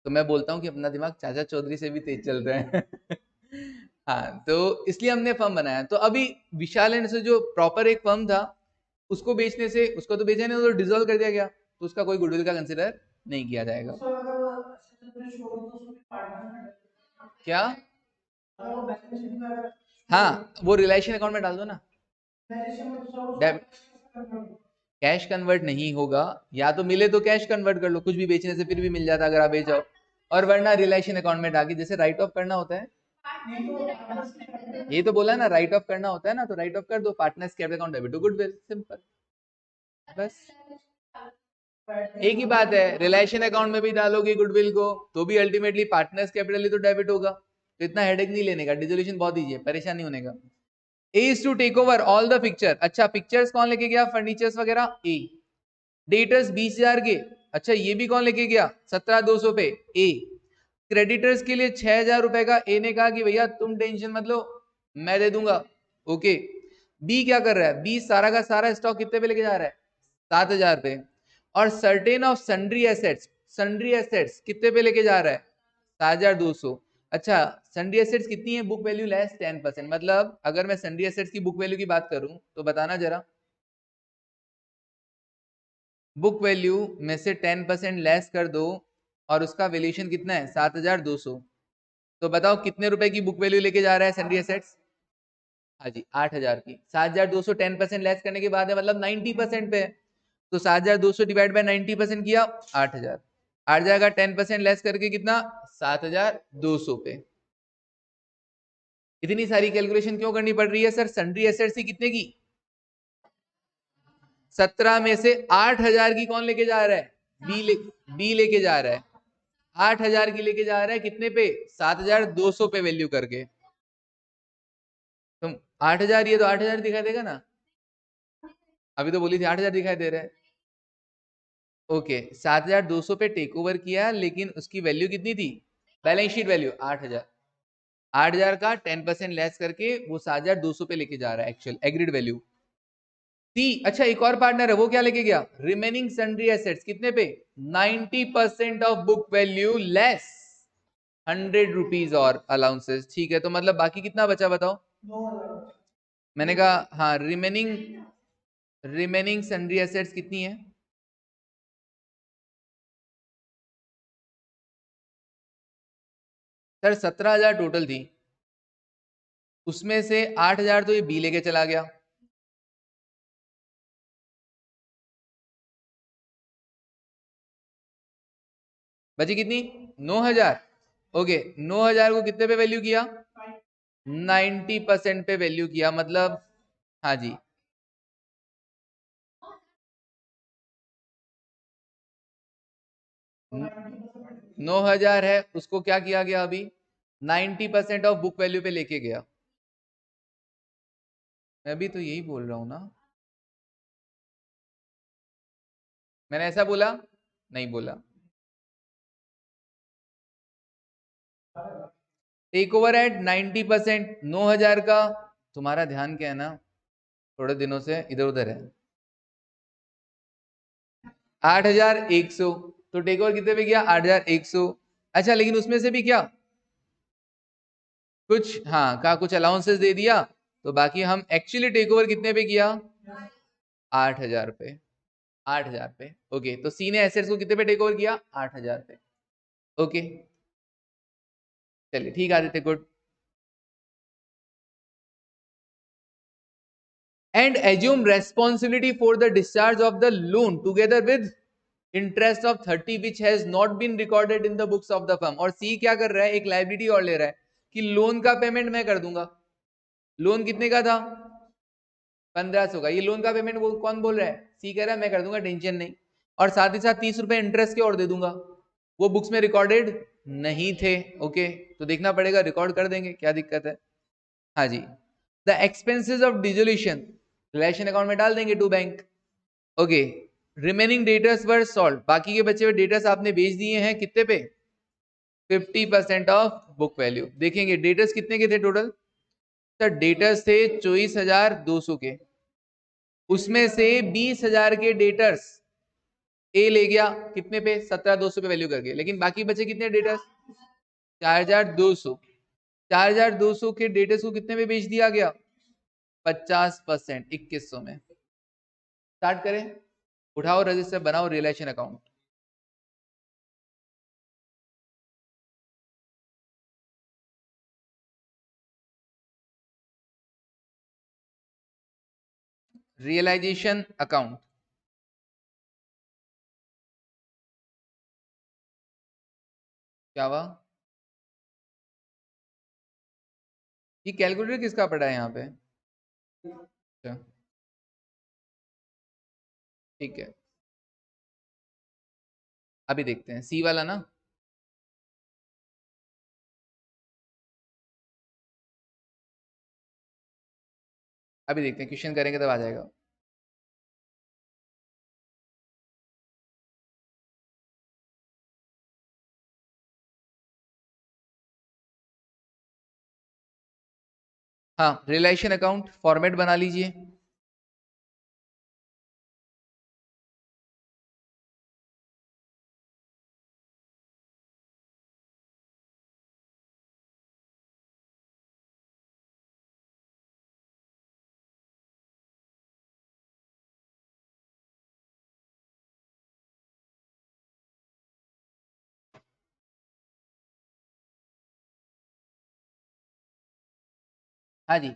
तो मैं बोलता हूँ कि अपना दिमाग चाचा चौधरी से भी तेज चलता है। हाँ तो इसलिए हमने फर्म बनाया। तो अभी विशाल एंड से जो प्रॉपर एक फर्म था उसको बेचने से, उसको तो बेचा नहीं, तो डिसॉल्व कर दिया गया, तो उसका कोई गुडविल का कंसिडर नहीं किया जाएगा। क्या? हाँ वो रिलेशन अकाउंट में डाल दो ना, कैश कन्वर्ट नहीं होगा, या तो मिले तो कैश कन्वर्ट कर लो, कुछ भी बेचने से फिर भी मिल जाता अगर आप बेच जाओ, और वरना रिलेशन अकाउंट में डाल के जैसे राइट ऑफ करना होता है, ये तो बोला ना राइट ऑफ करना होता है ना, तो राइट ऑफ कर दो, partners capital account debit to goodwill, simple, बस एक ही बात है। रिलेशन अकाउंट में भी डालोगे गुडविल को तो भी अल्टीमेटली पार्टनर्स कैपिटल ही तो डेबिट होगा, तो इतना हेडेक नहीं लेने का, डिसोल्यूशन बहुत ईजी है, परेशान नहीं होने का। A is to take over all the picture, अच्छा पिक्चर्स कौन लेके गया, फर्नीचर्स वगैरह ए, डेटर्स 20,000 के, अच्छा ये भी कौन लेके गया 17,200 पे ए, क्रेडिटर्स के लिए 6,000 रुपए का ए ने कहा कि भैया तुम टेंशन मत लो मैं दे दूंगा, ओके। बी क्या कर रहा है, बी सारा का सारा स्टॉक कितने पे लेके जा रहा है 7,000 पे, और certain of sundry assets, sundry assets कितने पे लेके जा रहा है 7,200। अच्छा सन्ड्री एसेट्स कितनी है, बुक वैल्यू लेस 10%, मतलब अगर मैं सन्ड्री एसेट्स की बुक वैल्यू की बात करूं तो बताना जरा, बुक वैल्यू में से 10% लेस कर दो और उसका वैल्यूएशन कितना है 7,200, तो बताओ कितने रुपए की बुक वैल्यू लेके जा रहा है सन्ड्री एसेट्स, हाँ जी 8,000 की, 7,200 10% लेस करने के बाद है मतलब 90% पे है, तो 7,200 डिवाइड बाय 90% किया 8,000, आ जाएगा 10% लेस करके कितना 7,200 पे। इतनी सारी कैलकुलेशन क्यों करनी पड़ रही है सर, सन्ड्री एसेट्स ही कितने की 17 में से 8,000 की कौन लेके जा रहा है, बी लेके जा रहा है, 8,000 की लेके जा रहा है, कितने पे? 7,200 पे वैल्यू करके। तुम 8,000, ये तो 8,000 दिखाई देगा ना, अभी तो बोली थी 8,000 दिखाई दे रहा है। ओके, 7,200 पे टेक ओवर किया, लेकिन उसकी वैल्यू कितनी थी? Balance sheet value 8,000। 8,000 का 10% लेस करके वो 7,200 पे लेके जा रहा है एक्चुअल एग्रीड वैल्यू। सी, अच्छा एक और पार्टनर है, वो क्या लेके गया? रिमेनिंग सन्ड्री एसेट्स कितने पे? 90% of book value less 100 rupees और अलाउंसेस। ठीक है, तो मतलब बाकी कितना बचा बताओ? मैंने कहा हाँ, रिमेनिंग सन्ड्री एसेट्स कितनी है? सर 17,000 टोटल थी, उसमें से 8,000 तो ये बी लेके चला गया। बची कितनी? 9,000। ओके, 9,000 को कितने पे वैल्यू किया? 90% पे वैल्यू किया, मतलब हाँ जी, 9,000 है, उसको क्या किया गया अभी? 90% ऑफ बुक वैल्यू पे लेके गया। मैं भी तो यही बोल रहा हूं ना, मैंने ऐसा बोला? नहीं बोला। टेक ओवर एट 90%, 9,000 का। तुम्हारा ध्यान क्या है ना, थोड़े दिनों से इधर उधर है। 8,100, तो टेक ओवर कितने पे गया? 8,100। अच्छा, लेकिन उसमें से भी क्या कुछ, हाँ का कुछ अलाउंसेस दे दिया, तो बाकी हम एक्चुअली टेक ओवर कितने पे किया? 8,000 पे। 8,000 पे। ओके, तो सी ने एसेट्स को कितने पे टेक ओवर किया? 8,000 पे। ओके, चलिए ठीक, Aditya good. And assume responsibility for the discharge of the loan together with interest of 30 which has not been recorded in the books of the firm. और सी क्या कर रहा है? एक लायबिलिटी और ले रहा है कि लोन का पेमेंट मैं कर दूंगा। लोन कितने का था? 1,500 का। ये लोन का पेमेंट वो कौन बोल रहा है? सी कह रहा है मैं कर दूंगा, टेंशन नहीं। और साथ ही साथ 30 रुपए इंटरेस्ट के और दे दूंगा, वो बुक्स में रिकॉर्डेड नहीं थे। ओके, तो देखना पड़ेगा, रिकॉर्ड कर देंगे, क्या दिक्कत है। हाँ जी, the expenses of dissolution relation account में डाल देंगे to bank. Okay, remaining debtors were solve, बाकी के बचे हुए डेटर्स आपने बेच दिए हैं कितने पे? 50% ऑफ बुक वैल्यू। देखेंगे डेटर्स कितने के थे टोटल। सर डेटर्स थे 24,200 के, उसमें से 20,000 के डेटर्स ए ले गया कितने पे? 17,200 पे वैल्यू करके, लेकिन बाकी बचे कितने डेटर्स? 4,200। 4,200 के डेटर्स को कितने में बेच दिया गया? 50%, 2,100 में। स्टार्ट करें, उठाओ रजिस्टर, बनाओ रिलेशन अकाउंट। रियलाइजेशन अकाउंट क्या हुआ? ये कैलकुलेटर किसका पड़ा है यहाँ पे? अच्छा, ठीक है, अभी देखते हैं सी वाला ना। अभी देखते हैं, क्वेश्चन करेंगे तब आ जाएगा। हाँ, रिलेशन अकाउंट फॉर्मेट बना लीजिए। हाँ जी,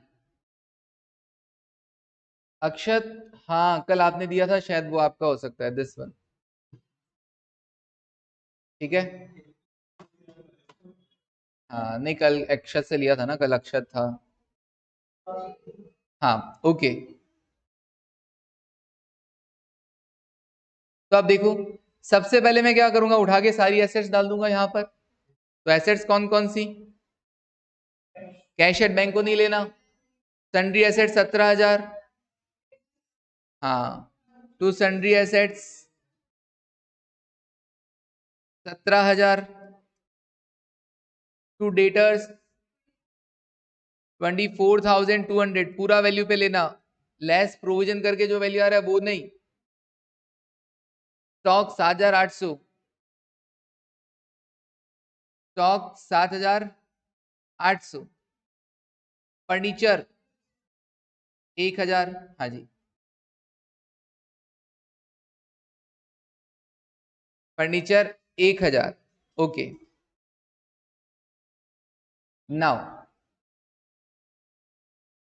अक्षत, हाँ कल आपने दिया था शायद, वो आपका हो सकता है, दिस वन। ठीक है, हाँ नहीं, कल अक्षत से लिया था ना, कल अक्षत था। हाँ ओके, तो आप देखो सबसे पहले मैं क्या करूंगा, उठा के सारी एसेट्स डाल दूंगा यहाँ पर। तो एसेट्स कौन कौन सी, कैश एट बैंक को नहीं लेना, सन्ड्री एसेट 17,000, हाँ, to sundry assets 17,000, to debtors 24,200, पूरा वैल्यू पे लेना, लेस प्रोविजन करके जो वैल्यू आ रहा है वो नहीं। स्टॉक 7,800, स्टॉक 7,800, फर्नीचर 1,000, हाँ जी, फर्नीचर 1,000, ओके। नाउ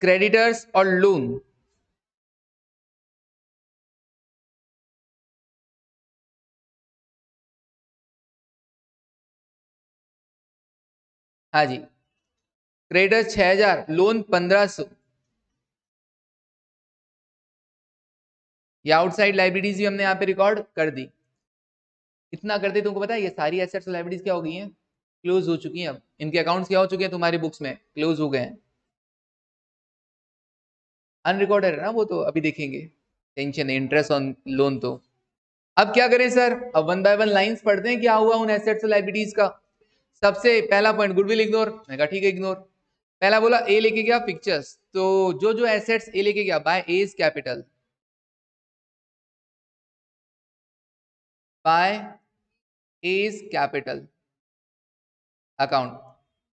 क्रेडिटर्स और लोन, हाँ जी, क्रेडिटर्स 6,000, लोन 1,500। ये आउटसाइड लाइबिलिटीज भी हमने यहाँ पे रिकॉर्ड कर दी। इतना करते तुमको पता है ये सारी एसेट्स और लाइबिलिटीज क्या हो गई हैं, क्लोज हो चुकी हैं। अब इनके अकाउंट्स क्या हो चुके हैं तुम्हारी बुक्स में, क्लोज हो गए हैं। अनरिकॉर्डेड है ना वो, तो अभी देखेंगे, टेंशन है, इंटरेस्ट ऑन लोन। तो अब क्या करें सर, अब वन बाय वन लाइंस पढ़ते हैं क्या हुआ उन एसेट्स और लाइबिलिटीज का। सबसे पहला पॉइंट, गुडविल इग्नोर, मैंने कहा ठीक है इग्नोर। पहला बोला ए लेके गया पिक्चर्स, तो जो जो एसेट्स ए लेके गया by A's capital, by A's capital account,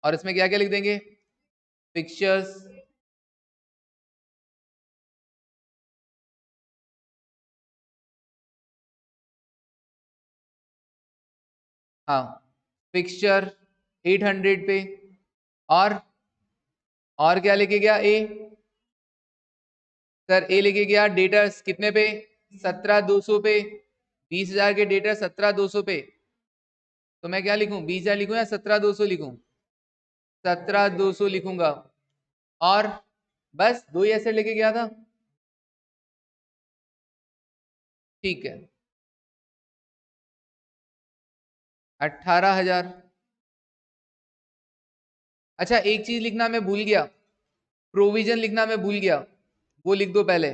और इसमें क्या क्या लिख देंगे, पिक्चर्स, हाँ, फिक्सचर 800 पे, और क्या लेके गया ए, सर ए लेके गया डेटर्स कितने पे, 17,200 पे, 20,000 के डेटर 17,200 पे। तो मैं क्या लिखूं, 20,000 लिखूं या 17,200 लिखूं, 17,200 लिखूंगा। और बस दो ही एसेट लेके गया था, ठीक है, 18,000। अच्छा एक चीज लिखना मैं भूल गया, प्रोविजन लिखना मैं भूल गया, वो लिख दो पहले।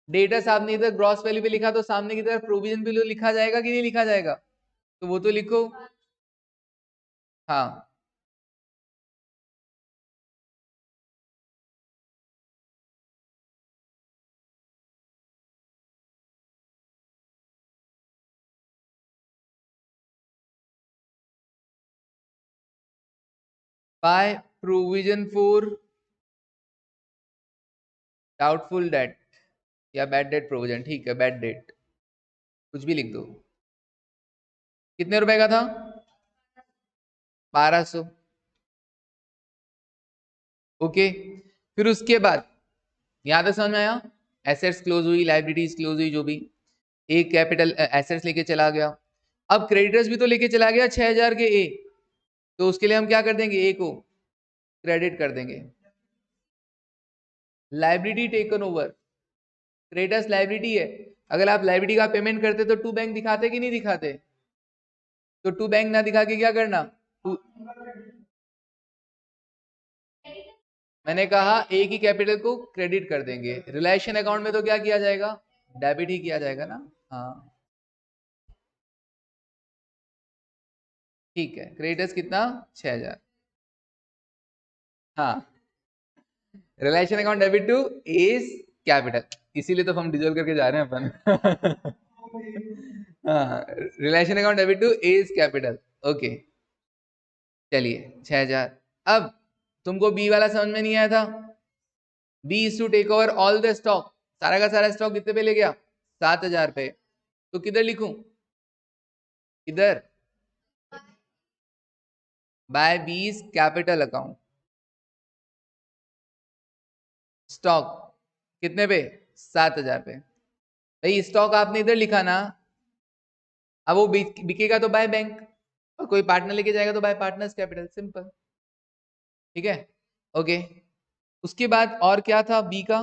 डेटा आपने इधर ग्रॉस वैल्यू पे लिखा, तो सामने की तरफ प्रोविजन बिलो लिखा जाएगा कि नहीं लिखा जाएगा, तो वो तो लिखो, हाँ। By provision for doubtful debt या बैड डेट प्रोविजन, ठीक है, बैड डेट कुछ भी लिख दो। कितने रुपए का था, 1,200, ओके। फिर उसके बाद यहां तक समझ में आया, एसेट्स क्लोज हुई, लाइबिलिटीज क्लोज हुई, जो भी एक कैपिटल एसेट्स लेके चला गया। अब क्रेडिटर्स भी तो लेके चला गया 6,000 के ए, तो उसके लिए हम क्या कर देंगे, ए को क्रेडिट कर देंगे। Liability taken over, creditors liability है, अगर आप लाइबिलिटी का पेमेंट करते तो टू बैंक दिखाते कि नहीं दिखाते, तो टू बैंक ना दिखा के क्या करना, मैंने कहा एक ही कैपिटल को क्रेडिट कर देंगे। रिलेशन अकाउंट में तो क्या किया जाएगा, डेबिट ही किया जाएगा ना, हाँ, ठीक है। क्रेडिटर्स कितना, 6,000, हाँ, realisation account debit to A's capital, इसीलिए तो हम डिजोल्व करके जा रहे हैं अपन। हाँ, realisation account debit to A's capital, okay. चलिए 6,000। अब तुमको बी वाला समझ में नहीं आया था, B is to take over all the stock, सारा का सारा स्टॉक कितने पे ले गया, 7,000 पे, तो किधर लिखूं, इधर बाय बीज कैपिटल अकाउंट, स्टॉक कितने पे, 7,000 पे। भाई स्टॉक आपने इधर लिखा ना, अब वो बिकेगा तो बाय बैंक, और कोई पार्टनर लेके जाएगा तो बाय पार्टनर्स कैपिटल, सिंपल, ठीक है, ओके। उसके बाद और क्या था बी का,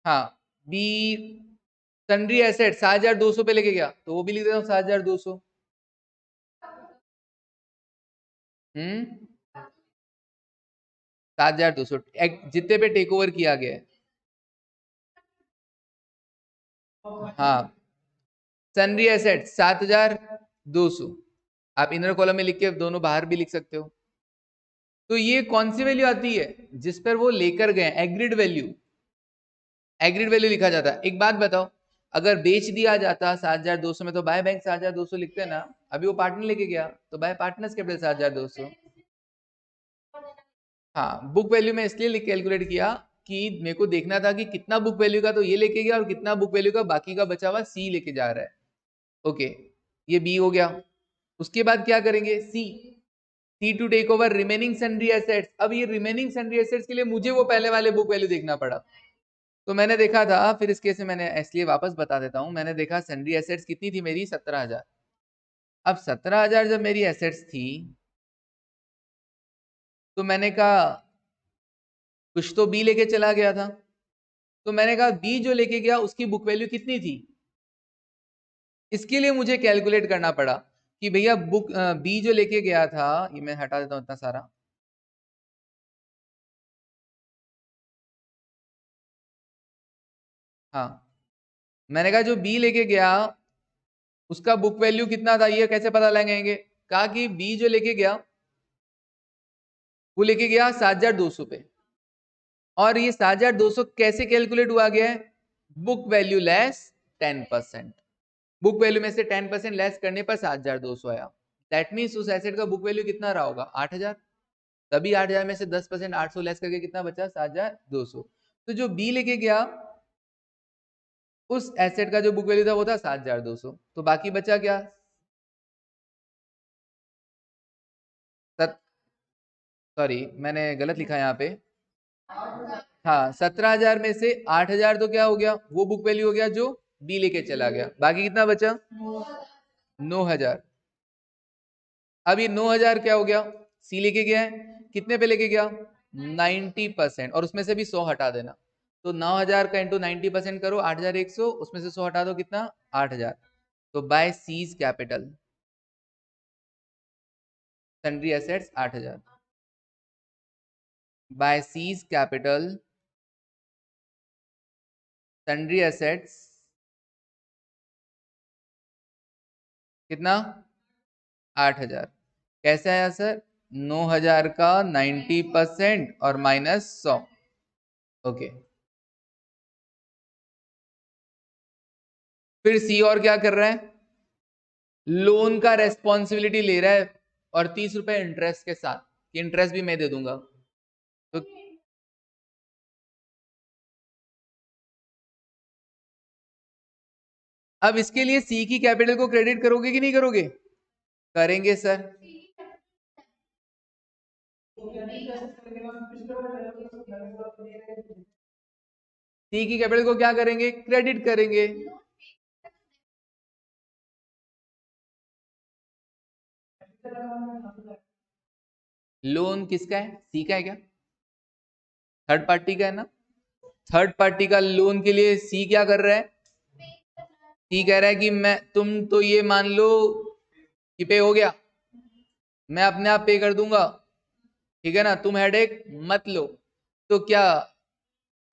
हाँ, बी सन्ड्री एसेट 7,200 पे लेके गया, तो वो भी लिख देता हूँ 7,200। हम्म 7,200 जितने पे टेक ओवर किया गया है। हाँ, सन्ड्री एसेट 7,200। आप इनर कॉलम में लिख के दोनों बाहर भी लिख सकते हो। तो ये कौन सी वैल्यू आती है? जिस पर वो लेकर गए, एग्रीड वैल्यू। एग्रीड वैल्यू लिखा जाता है। एक बात बताओ, अगर बेच दिया जाता 7,200 में, तो बाय बैंक 7,200 लिखते हैं ना। अभी वो पार्टनर लेके गया, तो बाय पार्टनर्स कैपिटल 7,200। हाँ, बुक वैल्यू में इसलिए कैलकुलेट किया कि मेरे को देखना था कि कितना बुक वैल्यू का तो ये लेके गया और कितना बुक वैल्यू का बाकी का बचा हुआ सी लेके जा रहा है। ओके, ये बी हो गया। उसके बाद क्या करेंगे? C to take over remaining sundry assets. अब ये रिमेनिंग सन्ड्री एसेट्स के लिए मुझे वो पहले वाले बुक वैल्यू देखना पड़ा। तो मैंने देखा था, फिर इस केस में मैंने इसलिए वापस बता देता हूं, मैंने देखा सन्ड्री एसेट्स कितनी थी मेरी? 17,000। अब 17,000 जब मेरी एसेट्स थी, तो मैंने कहा कुछ तो बी लेके चला गया था। तो मैंने कहा बी जो लेके गया उसकी बुक वैल्यू कितनी थी? इसके लिए मुझे कैलकुलेट करना पड़ा कि भैया बुक बी जो लेके गया था, ये मैं हटा देता हूं इतना सारा। हाँ, मैंने कहा जो बी लेके गया उसका बुक वैल्यू कितना था, ये कैसे पता लगाएंगे? कहा कि बी जो लेके गया वो लेके गया 7,200 पे। और ये 7,200 कैसे कैलकुलेट हुआ गया है? Book value less 10%। Book value में से 10% लेस करने पर 7,200 आया। दैट मीन्स उस एसेट का बुक वैल्यू कितना रहा होगा? 8,000। तभी 8,000 में से 10% 800 लेस करके कितना बचा? 7,200। तो जो बी लेके गया उस एसेट का जो बुक वैल्यू था वो था 7,200। तो बाकी बचा क्या? सॉरी, मैंने गलत लिखा यहाँ पे। हाँ, 17,000 में से 8,000 तो क्या हो गया? वो बुक वैल्यू हो गया जो बी लेके चला गया। बाकी कितना बचा? 9,000। अब ये 9,000 क्या हो गया? सी लेके गया है, कितने पे लेके गया? 90%। और उसमें से भी 100 हटा देना। तो 9,000 का इंटू 90% करो, 8,100, उसमें से 100 हटा दो, कितना? 8,000। तो by C's capital sundry assets 8,000। By C's capital sundry assets कितना? 8,000। कैसे आया सर? 9,000 का 90% और माइनस 100। ओके, फिर सी और क्या कर रहा है? लोन का रेस्पॉन्सिबिलिटी ले रहा है और 30 रुपए इंटरेस्ट के साथ, कि इंटरेस्ट भी मैं दे दूंगा। तो अब इसके लिए सी की कैपिटल को क्रेडिट करोगे कि नहीं करोगे? करेंगे सर। सी की कैपिटल को क्या करेंगे? क्रेडिट करेंगे। लोन किसका है? सी का है क्या? थर्ड पार्टी का है ना। थर्ड पार्टी का लोन के लिए सी क्या कर रहा है? सी कह रहा है कि मैं, तुम तो ये मान लो कि पे हो गया, मैं अपने आप पे कर दूंगा, ठीक है ना, तुम हेडेक मत लो। तो क्या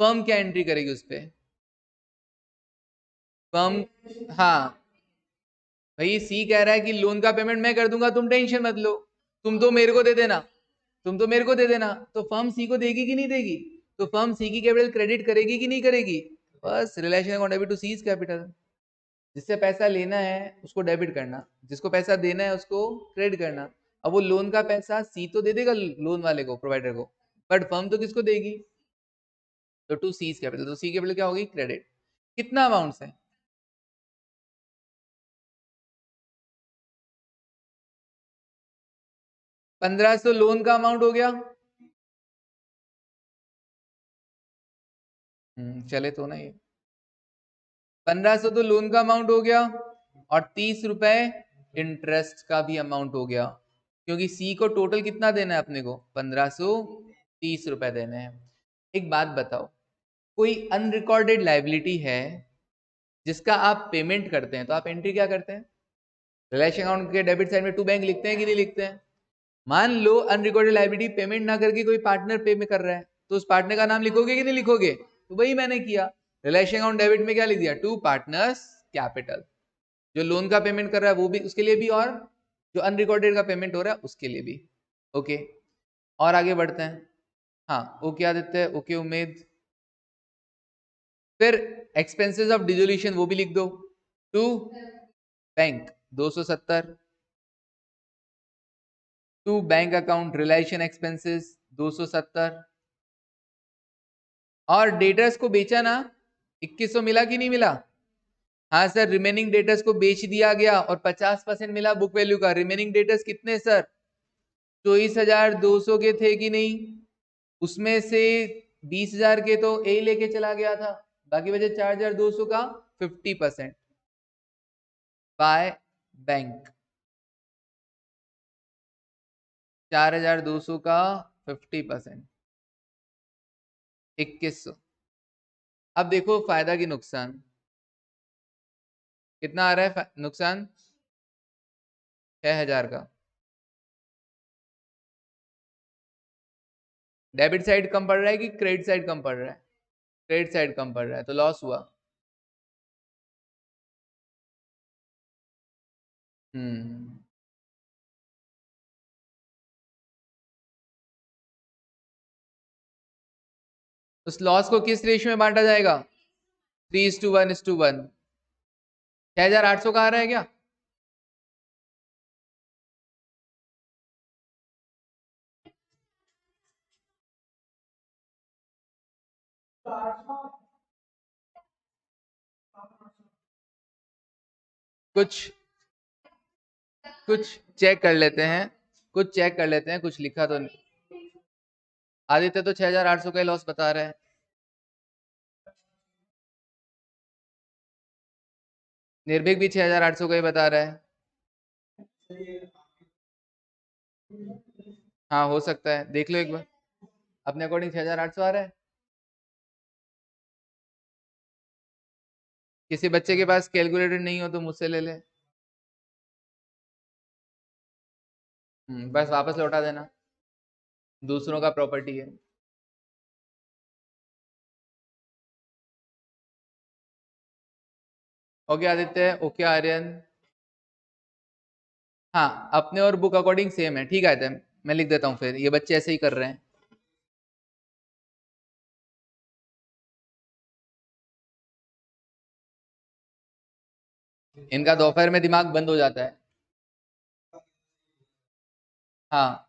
फर्म क्या एंट्री करेगी उस पे? फर्म, हाँ, भाई सी कह रहा है कि लोन का पेमेंट मैं कर दूंगा, तुम टेंशन मत लो, तुम तो मेरे को दे देना, तुम तो मेरे को दे देना। तो फर्म सी को देगी कि नहीं देगी? तो फर्म सी की कैपिटल क्रेडिट करेगी कि नहीं करेगी? बस realisation account debit to C's capital. जिससे पैसा लेना है उसको डेबिट करना, जिसको पैसा देना है उसको क्रेडिट करना। अब वो लोन का पैसा सी तो दे देगा लोन वाले को, प्रोवाइडर को, बट फर्म तो किसको देगी? तो टू सीज कैपिटल, तो सी कैपिटल क्या होगी? क्रेडिट। कितना अमाउंट है? 1,500 लोन का अमाउंट हो गया। चले तो ना ये। 1,500 तो लोन का अमाउंट हो गया, और 30 रुपए इंटरेस्ट का भी अमाउंट हो गया, क्योंकि सी को टोटल कितना देना है अपने को? 1,530 रुपए देने हैं। एक बात बताओ, कोई अनरिकॉर्डेड लाइबिलिटी है जिसका आप पेमेंट करते हैं, तो आप एंट्री क्या करते हैं? रिलेशन अकाउंट के डेबिट साइड में टू बैंक लिखते हैं कि नहीं लिखते हैं? मान लो अनरिकॉर्डेड लायबिलिटी पेमेंट ना करके कोई पार्टनर पे में कर रहा है, तो उस पार्टनर का नाम लिखोगे कि नहीं लिखोगे? तो वही मैंने किया, रिलेशन अकाउंट डेबिट में क्या लिख दिया? To partners capital. जो लोन का पेमेंट कर रहा है वो भी, उसके लिए भी, और जो अनरिकॉर्डेड का पेमेंट हो रहा है उसके लिए भी। ओके, और आगे बढ़ते हैं। हाँ, ओके आदित्य, ओके उम्मीद। फिर एक्सपेंसेस ऑफ डिसोल्यूशन वो भी लिख दो। To bank 270, to bank account realisation expenses 270। और डेटर्स को बेचा ना, 2100 मिला कि नहीं मिला? हाँ सर, रिमेनिंग डेटर्स को बेच दिया गया और 50% मिला बुक वैल्यू का। रिमेनिंग डेटर्स कितने सर? 24,200 के थे कि नहीं? उसमें से 20,000 के तो ए लेके चला गया था, बाकी बचे 4,200 का 50% बाय बैंक। 4,200 का 50%, 2100। अब देखो फायदा की नुकसान कितना आ रहा है। नुकसान 6,000 का। डेबिट साइड कम पड़ रहा है कि क्रेडिट साइड कम पड़ रहा है? क्रेडिट साइड कम पड़ रहा है, तो लॉस हुआ। हम्म, उस लॉस को किस रेशियो में बांटा जाएगा? 3:1:1। 6,800 का आ रहा है क्या? कुछ कुछ चेक कर लेते हैं, कुछ चेक कर लेते हैं, कुछ लिखा तो नहीं। आदित्य तो 6,800 का लॉस बता रहा है। निर्भीक भी 6,800 का ही बता रहा है। हाँ हो सकता है, देख लो एक बार। अपने अकॉर्डिंग 6,800 आ रहा है। किसी बच्चे के पास कैलकुलेटर नहीं हो तो मुझसे ले ले। बस वापस लौटा देना, दूसरों का प्रॉपर्टी है। Okay Aditya, okay Aryan. हाँ, अपने और बुक अकॉर्डिंग सेम है, ठीक है आदित्य, मैं लिख देता हूँ, फिर ये बच्चे ऐसे ही कर रहे हैं। इनका दोपहर में दिमाग बंद हो जाता है। हाँ,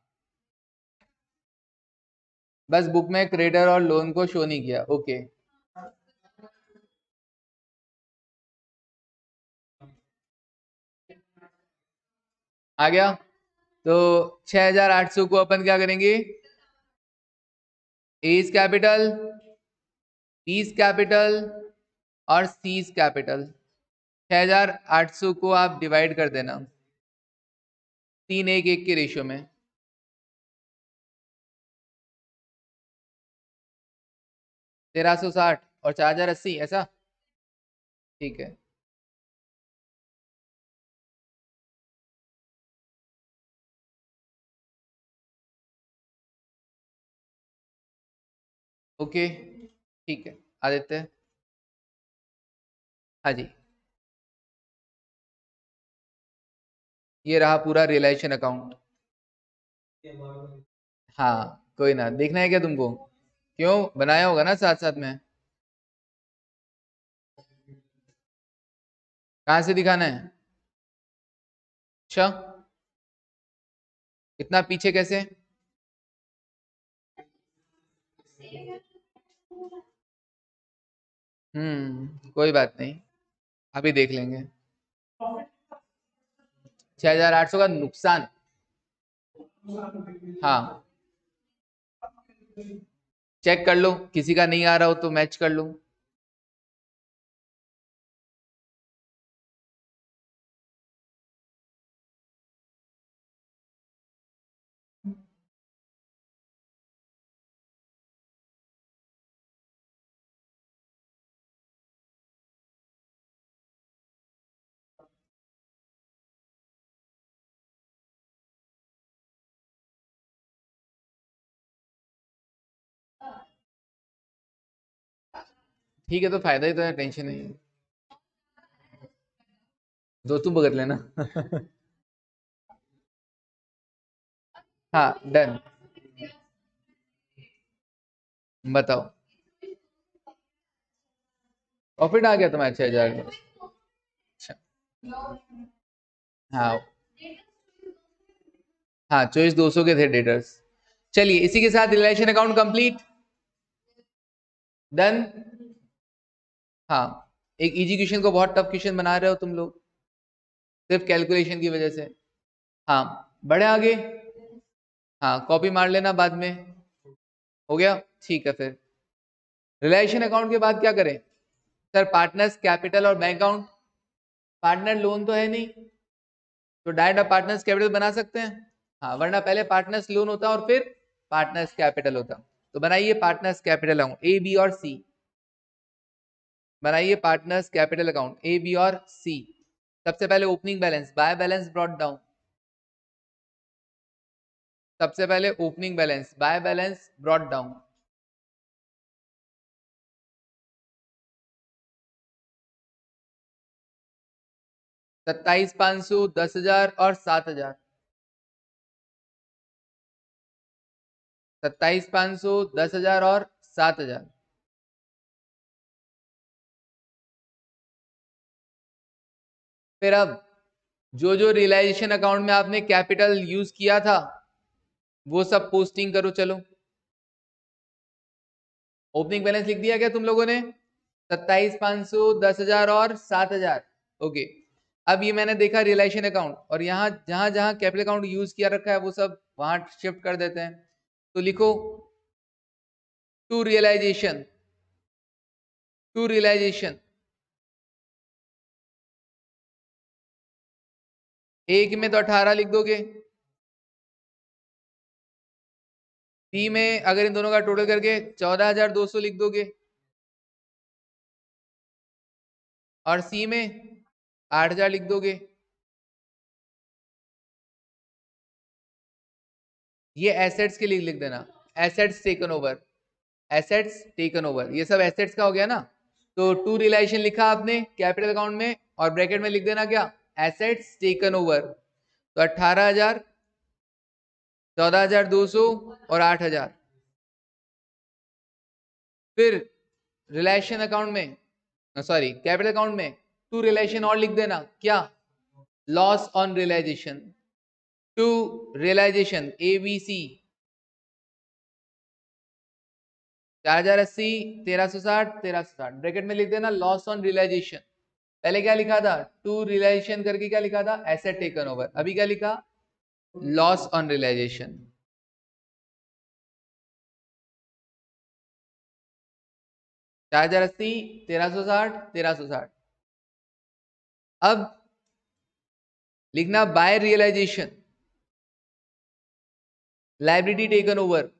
बस बुक में क्रेडिटर और लोन को शो नहीं किया। ओके, आ गया। तो 6,800 को अपन क्या करेंगे? एज कैपिटल, बीस कैपिटल और सीज कैपिटल। 6,800 को आप डिवाइड कर देना 3:1:1 के रेशियो में। 1,360 और 4,080, ऐसा? ठीक है। ओके, ठीक है आदित्य। हाँ जी, ये रहा पूरा रियलाइजेशन अकाउंट। हाँ कोई ना, देखना है क्या तुमको? क्यों, बनाया होगा ना साथ साथ में? कहाँ से दिखाना है? अच्छा, इतना पीछे कैसे? कोई बात नहीं, अभी देख लेंगे। 6,800 का नुकसान। हाँ, चेक कर लो, किसी का नहीं आ रहा हो तो मैच कर लो। ठीक है, तो फायदा ही तो है, टेंशन नहीं है, दो तुम भगत लेना। हाँ डन। बताओ। प्रॉफिट आ गया तुम्हारा 6,000 का। अच्छा। हाँ हाँ, चॉइस 200 के थे डेटर्स। चलिए, इसी के साथ रिलेशन अकाउंट कंप्लीट। डन। हाँ, एक इजी क्वेश्चन को बहुत टफ क्वेश्चन बना रहे हो तुम लोग, सिर्फ कैलकुलेशन की वजह से। हाँ, बढ़े आगे। हाँ, कॉपी मार लेना बाद में। हो गया, ठीक है फिर। रिलेशन अकाउंट के बाद क्या करें? सर, पार्टनर्स कैपिटल और बैंक अकाउंट। पार्टनर लोन तो है नहीं, तो डायरेक्ट आप पार्टनर्स कैपिटल बना सकते हैं। हाँ, वरना पहले पार्टनर्स लोन होता और फिर पार्टनर्स कैपिटल होता। तो बनाइए पार्टनर्स कैपिटल अकाउंट ए, बी और सी। बनाइए पार्टनर्स कैपिटल अकाउंट ए, बी और सी। सबसे पहले opening balance, by balance brought down. सबसे पहले opening balance, by balance brought down. सत्ताईस 500, 10,000 और 7,000। 27,500, 10,000 और 7,000। फिर अब जो जो रियलाइजेशन अकाउंट में आपने कैपिटल यूज किया था वो सब पोस्टिंग करो। चलो, ओपनिंग बैलेंस लिख दिया क्या तुम लोगों ने? 27,500, 10,000 और 7,000। ओके। अब ये मैंने देखा रियलाइजेशन अकाउंट, और यहाँ जहां जहां कैपिटल अकाउंट यूज किया रखा है वो सब वहां शिफ्ट कर देते हैं। तो लिखो टू रियलाइजेशन, टू रियलाइजेशन। एक में तो 18 लिख दोगे, बी में अगर इन दोनों का टोटल करके 14,200 लिख दोगे, और सी में 8,000 लिख दोगे। ये एसेट्स के लिए लिख देना, assets taken over, assets taken over, ये सब एसेट्स का हो गया ना। तो टू रियलाइजेशन लिखा आपने कैपिटल अकाउंट में, और ब्रैकेट में लिख देना क्या? Assets taken over. तो 18,000, 14,200 और 8,000। फिर रिलेशन अकाउंट में, सॉरी कैपिटल अकाउंट में टू रिलेशन और लिख देना, क्या? Loss on realisation, to realisation ABC। 4,080, 1,360, 1,360 bracket में लिख देना लॉस ऑन रियलाइजेशन। पहले क्या लिखा था? टू रियलाइजेशन करके क्या लिखा था? Asset taken over. अभी क्या लिखा? Loss on realisation. 4,080, 1,360, 1,360। अब लिखना by realisation, liability taken over.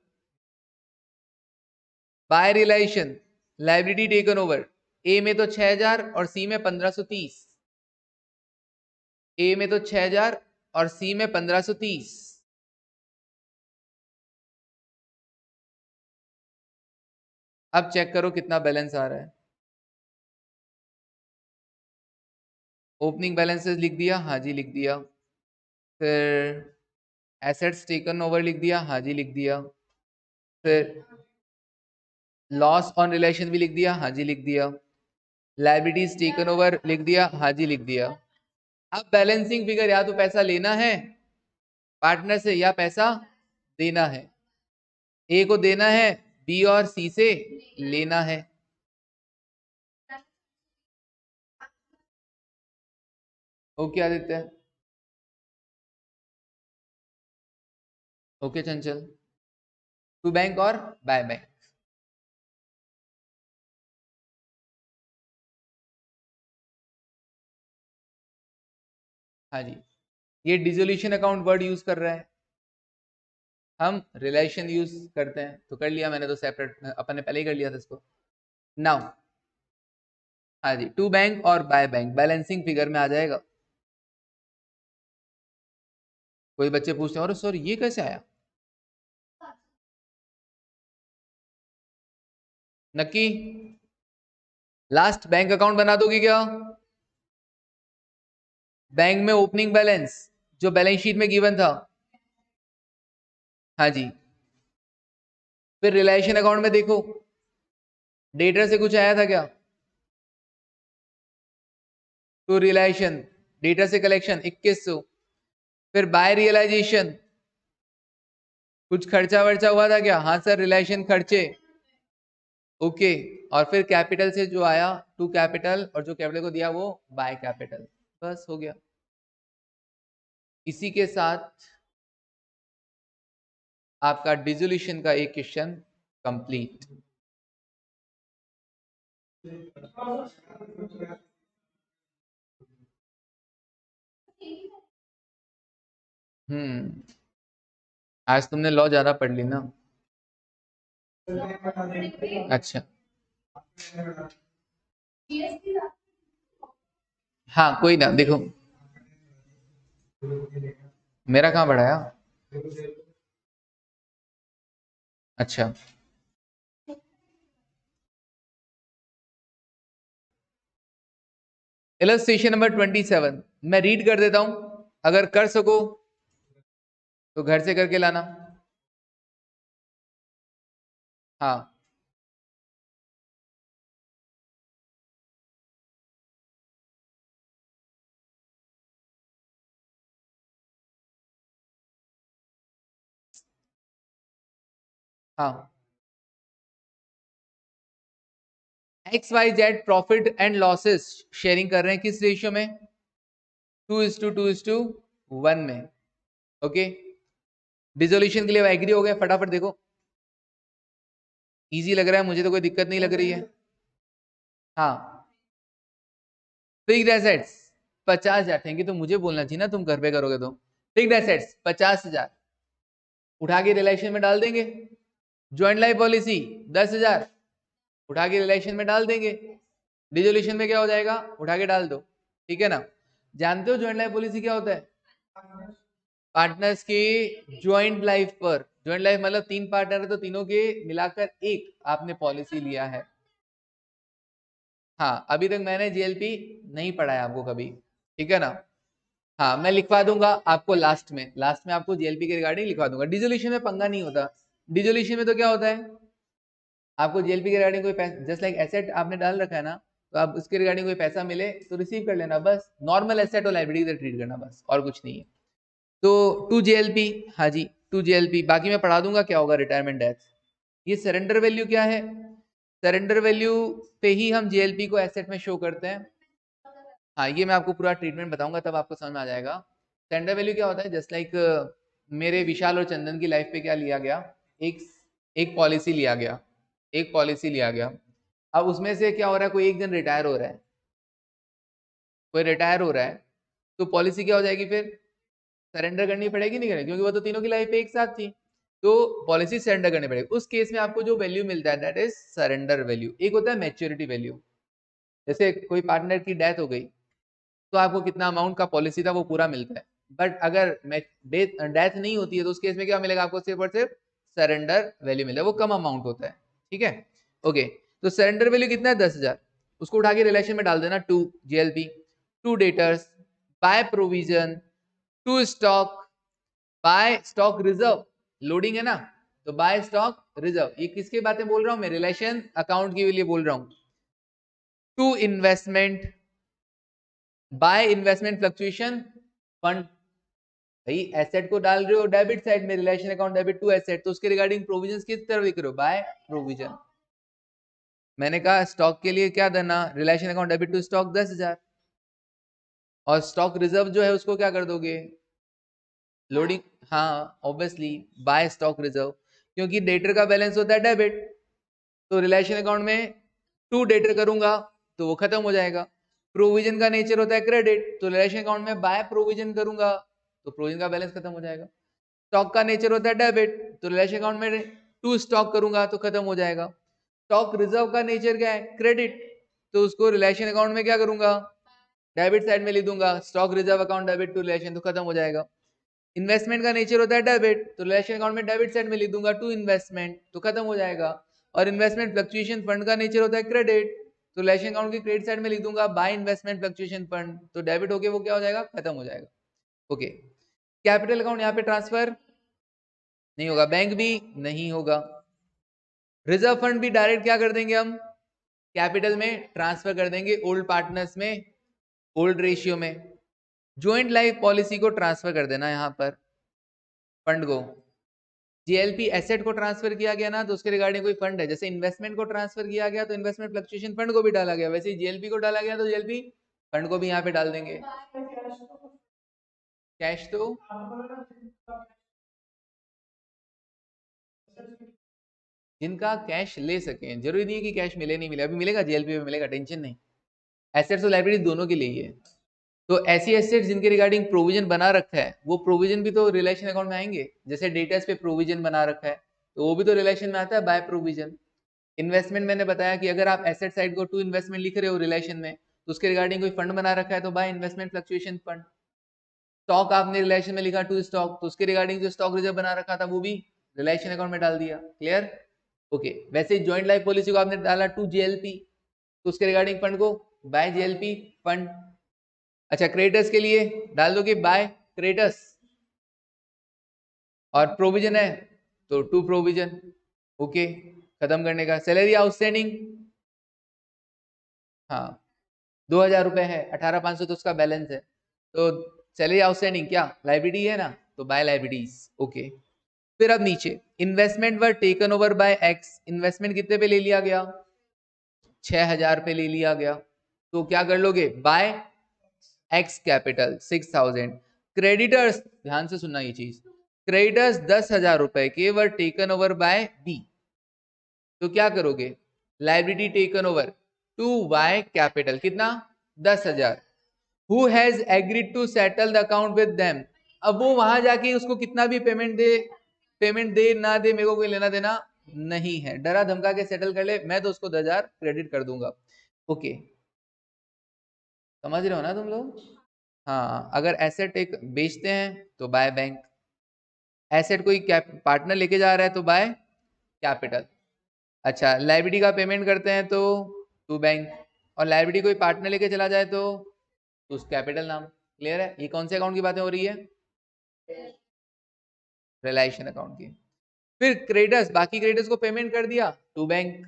By realisation, liability taken over. A में तो 6,000 और सी में 1,530। ए में तो 6,000 और सी में 1,530। अब चेक करो कितना बैलेंस आ रहा है। ओपनिंग बैलेंसेस लिख दिया, हाँ जी लिख दिया। फिर एसेट्स टेकन ओवर लिख दिया, हाँ जी लिख दिया। फिर लॉस ऑन रिलेशन भी लिख दिया, हाँ जी लिख दिया। लाइबिलिटीज टेकन ओवर लिख दिया, हाँ जी लिख दिया। अब बैलेंसिंग फिगर, या तो पैसा लेना है पार्टनर से या पैसा देना है। ए को देना है, बी और सी से लेना है। Okay Aditya. Okay Chanchal. To bank और बाय बैंक। हाँ जी, ये डिसोल्यूशन अकाउंट वर्ड यूज कर रहा है, हम रिलेशन यूज करते हैं, तो कर लिया मैंने, तो सेपरेट अपन ने पहले ही कर लिया था इसको। नाउ, हाँ जी, टू बैंक और बाय बैंक बैलेंसिंग फिगर में आ जाएगा। कोई बच्चे पूछते हैं, अरे सर ये कैसे आया? नक्की लास्ट बैंक अकाउंट बना दोगे क्या? बैंक में ओपनिंग बैलेंस जो बैलेंस शीट में गिवन था, हाँ जी। फिर रिलेशन अकाउंट में देखो डेटर से कुछ आया था क्या? टू रिलेशन, डेटर से कलेक्शन 2100। फिर बाय रियलाइजेशन कुछ खर्चा वर्चा हुआ था क्या? हाँ सर, रिलेशन खर्चे, ओके। और फिर कैपिटल से जो आया टू कैपिटल, और जो कैपिटल को दिया वो बाय कैपिटल, बस हो गया। इसी के साथ आपका डिसोल्यूशन का एक क्वेश्चन कंप्लीट। आज तुमने लॉ ज्यादा पढ़ ली ना? अच्छा, हाँ कोई ना, देखो मेरा कहाँ बढ़ाया? अच्छा, इलस्ट्रेशन नंबर 27 मैं रीड कर देता हूं, अगर कर सको तो घर से करके लाना। हाँ, हाँ। X Y Z profit and losses sharing कर रहे हैं किस रेशियो में? 2:2:1 में, ओके। डिसोल्यूशन के लिए एग्री हो गए? फटाफट देखो, इजी लग रहा है मुझे तो, कोई दिक्कत नहीं लग रही है। हाँ, फिक्स्ड एसेट्स 50,000, थैंक यू। तो मुझे बोलना चाहिए ना, तुम घर पे करोगे तो। फिक्स्ड एसेट्स 50,000 उठा के रिलेशन में डाल देंगे। ज्वाइंट लाइफ पॉलिसी 10,000 उठा के रिलेशन में डाल देंगे। डिसोल्यूशन में क्या हो जाएगा? उठा के डाल दो, ठीक है ना? जानते हो ज्वाइंट लाइफ पॉलिसी क्या होता है? पार्टनर्स के ज्वाइंट लाइफ पर, ज्वाइंट लाइफ मतलब तीन पार्टनर है तो तीनों के मिलाकर एक आपने पॉलिसी लिया है। हाँ, अभी तक मैंने जेएलपी नहीं पढ़ाया आपको कभी, ठीक है ना? हाँ, मैं लिखवा दूंगा आपको लास्ट में, लास्ट में आपको जेएलपी के रिगार्डिंग लिखवा दूंगा। डिसोल्यूशन में पंगा नहीं होता। डिसोल्यूशन में तो क्या होता है, आपको जेएलपी के रिगार्डिंग कोई पैसा, जस्ट लाइक एसेट आपने डाल रखा है ना, तो आप उसके रिगार्डिंग कोई पैसा मिले तो रिसीव कर लेना, बस नॉर्मल एसेट और लाइबिलिटी से ट्रीट करना, बस और कुछ नहीं है। तो टू जेएलपी, हाँ जी, टू जेएलपी, बाकी मैं पढ़ा दूंगा क्या होगा रिटायरमेंट डेथ। ये सरेंडर वैल्यू क्या है? सरेंडर वैल्यू पे ही हम जेएलपी को एसेट में शो करते हैं। हाँ, ये मैं आपको पूरा ट्रीटमेंट बताऊंगा तब आपको समझ में आ जाएगा। सरेंडर वैल्यू क्या होता है, जस्ट लाइक मेरे विशाल और चंदन की लाइफ पे क्या लिया गया, एक एक पॉलिसी लिया गया, एक पॉलिसी लिया गया। अब उसमें से क्या हो रहा है, कोई एक जन रिटायर हो रहा है, कोई रिटायर हो रहा है, तो पॉलिसी क्या हो जाएगी फिर? सरेंडर करनी पड़ेगी, नहीं करेगी, क्योंकि वो तो तीनों की लाइफ एक साथ थी, तो पॉलिसी सरेंडर करनी पड़ेगी। उस केस में आपको जो वैल्यू मिलता है दैट इज सरेंडर वैल्यू। एक होता है मैच्योरिटी वैल्यू, जैसे कोई पार्टनर की डेथ हो गई तो आपको कितना अमाउंट का पॉलिसी था वो पूरा मिलता है। बट अगर डेथ नहीं होती है तो उस केस में क्या मिलेगा आपको? सिर्फ और सिर्फ सरेंडर वैल्यू मिलेगा, वो कम अमाउंट होता है, ठीक है, ओके। तो सरेंडर वैल्यू कितना है? 10,000। उसको उठा के रिलेशन में डाल देना, to JLP, to debtors, by provision, to stock, by stock reserve, loading है ना, तो बाय स्टॉक रिजर्व। ये किसकी बातें बोल रहा हूं मैं? रिलेशन अकाउंट के लिए बोल रहा हूं। To investment, by investment fluctuation fund, भाई एसेट को डाल रहे हो डेबिट साइड में, realisation account debit to asset, तो उसके रिगार्डिंग प्रोविजंस किस तरह लिख रहे हो? By provision. मैंने कहा स्टॉक के लिए क्या देना, realisation account debit to stock 10,000, और स्टॉक रिजर्व जो है उसको क्या कर दोगे? लोडिंग, हाँ ऑब्वियसली बाय स्टॉक रिजर्व, क्योंकि डेटर का बैलेंस होता है डेबिट, तो रिलेशन अकाउंट में टू डेटर करूंगा तो वो खत्म हो जाएगा। प्रोविजन का नेचर होता है क्रेडिट, तो रिलेशन अकाउंट में बाय प्रोविजन करूंगा तो प्रोविजन का बैलेंस खत्म हो जाएगा। स्टॉक का नेचर होता है डेबिट, तो रिलेशन अकाउंट में टू स्टॉक करूंगा तो खत्म हो जाएगा। स्टॉक रिजर्व का नेचर क्या है? क्रेडिट, तो उसको रिलेशन अकाउंट में क्या करूंगा? डेबिट साइड में लिख दूंगा, stock reserve account debit to realisation, तो खत्म हो जाएगा। इन्वेस्टमेंट का नेचर होता है डेबिट, तो रिलेशन अकाउंट में डेबिट साइड में लिख दूंगा टू इन्वेस्टमेंट, तो खत्म हो जाएगा। और इन्वेस्टमेंट फ्लक्चुएशन फंड का नेचर होता है क्रेडिट, तो रिलेशन अकाउंट की क्रेडिट साइड में लिख दूंगा बाय इन्वेस्टमेंट फ्लक्चुएशन फंड, तो डेबिट होके वो क्या हो जाएगा, खत्म हो जाएगा। ओके, कैपिटल अकाउंट यहाँ पे ट्रांसफर नहीं होगा, बैंक भी नहीं होगा, रिजर्व फंड भी डायरेक्ट क्या कर देंगे हम, कैपिटल में ट्रांसफर कर देंगे, ओल्ड पार्टनर्स में, ओल्ड रेशियो में। ज्वाइंट लाइफ पॉलिसी को ट्रांसफर कर देना यहाँ पर, फंड को, जेएलपी एसेट को ट्रांसफर किया गया ना, तो उसके रिगार्डिंग कोई फंड है, जैसे इन्वेस्टमेंट को ट्रांसफर किया गया तो इन्वेस्टमेंट फ्लक्चुएशन फंड को भी डाला गया, वैसे जेएलपी को डाला गया तो जेएलपी फंड को भी यहाँ पे डाल देंगे। कैश तो जिनका कैश ले सके, जरूरी नहीं है कि कैश मिले नहीं मिले, अभी मिलेगा, जेएलपी में मिलेगा, टेंशन नहीं, एसेट्स और लाइबिलिटी दोनों के लिए ही है। तो ऐसी एसेट्स जिनके रिगार्डिंग प्रोविजन बना रखा है, वो प्रोविजन भी तो रिलेशन अकाउंट में आएंगे, जैसे डेटर्स पे प्रोविजन बना रखा है तो वो भी तो रिलेशन में आता है बाय प्रोविजन। इन्वेस्टमेंट मैंने बताया कि अगर आप एसेट साइड को टू इन्वेस्टमेंट लिख रहे हो रिलेशन में, तो उसके रिगार्डिंग कोई फंड बना रखा है तो bye investment fluctuation fund. Stock आपने रिलेशन में लिखा टू स्टॉक, तो उसके रिगार्डिंग जो स्टॉक रिजर्व बना रखा था वो भी रिलेशन अकाउंट में डाल दिया। क्लियर? ओके, वैसे ज्वाइंट लाइफ पॉलिसी को आपने डाला टू जेएलपी, तो उसके रिगार्डिंग फंड को बाय जेएलपी फंड। अच्छा, क्रेडिटर्स के लिए डाल दोगे बाय क्रेडिटर्स, और प्रोविजन है तो टू प्रोविजन। ओके, खत्म करने का। सैलरी आउटस्टैंडिंग, हाँ 2000 रुपए है, 18,500 तो उसका बैलेंस है, तो सैलरी आउटस्टैंडिंग क्या लाइबिलिटी है ना, तो बाय लाइबिलिटीज। ओके, फिर अब नीचे इन्वेस्टमेंट वर taken over bye x, investment कितने पे ले लिया गया, 6000 पे ले लिया गया, तो क्या कर लोगे, बाय एक्स कैपिटल 6000। क्रेडिटर्स, ध्यान से सुनना ये चीज, क्रेडिटर्स 10,000 रुपए के were taken over by B, तो क्या करोगे, liability taken over to Y capital, कितना 10,000। Who has agreed to settle the account with them, अब वो वहां जाके उसको कितना भी पेमेंट दे ना दे, मेरे को कोई लेना देना नहीं है, डरा धमका के सेटल कर ले, मैं तो उसको 10,000 क्रेडिट कर दूंगा। ओके, समझ रहे हो ना तुम लोग? हाँ, अगर एसेट एक बेचते हैं तो बाय बैंक, एसेट कोई पार्टनर लेके जा रहा है तो बाय कैपिटल। अच्छा, लाइबिलिटी का पेमेंट करते हैं तो टू बैंक, और लाइबिलिटी कोई पार्टनर लेके चला जाए तो उस कैपिटल नाम। क्लियर है? ये कौन से अकाउंट की बातें हो रही है, रिलेशन अकाउंट की। फिर क्रेडिटर्स, बाकी क्रेडिटर्स को पेमेंट कर दिया to bank.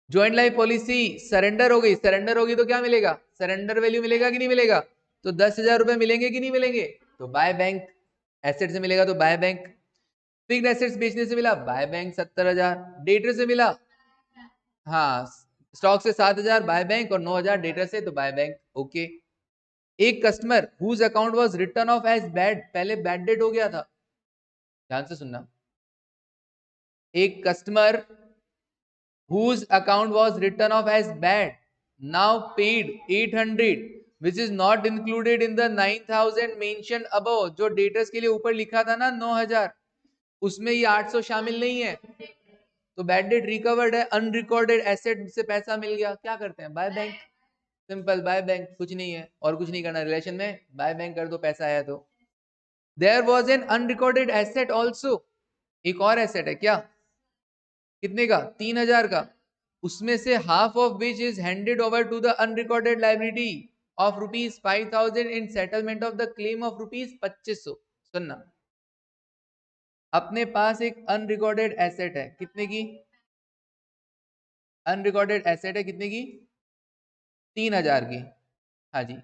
Joint life policy surrender हो गई, सरेंडर होगी तो क्या मिलेगा, सरेंडर वैल्यू मिलेगा कि नहीं मिलेगा, तो 10,000 रुपए मिलेंगे कि नहीं मिलेंगे, तो बाय बैंक। एसेट से मिलेगा तो बाय बैंक, फिक्स्ड एसेट्स बेचने से मिला बाय बैंक 70,000, डेटर से मिला, हाँ स्टॉक से 7,000 बाय बैंक, और 9,000 डेटर से, तो बाय बैंक। ओके, एक customer whose account was written off as bad, पहले बैड डेट हो गया था, ध्यान से सुनना, एक customer whose account was written off as bad now paid 800 which is not included in the 9,000 mentioned above, जो डेटर्स के लिए ऊपर लिखा था ना 9,000, उसमें ये 800 शामिल नहीं है, तो बैड डेट रिकवर्ड है, अनरिकॉर्डेड एसेट से पैसा मिल गया, क्या करते हैं, by bank. Simple, by bank, कुछ नहीं है और कुछ नहीं करना, रिलेशन में बाय बैंक कर दो, पैसा आया तो। There was an unrecorded asset also, एक और एसेट है क्या, कितने का, 3,000 का, उसमें से half of which is handed over to the unrecorded liability of ₹5,000 in settlement of the claim of ₹2,500। सुनना, अपने पास एक अनरिकॉर्डेड एसेट है, कितने की, अनरिकॉर्डेड एसेट है कितने की, 3,000 की, हाँ जी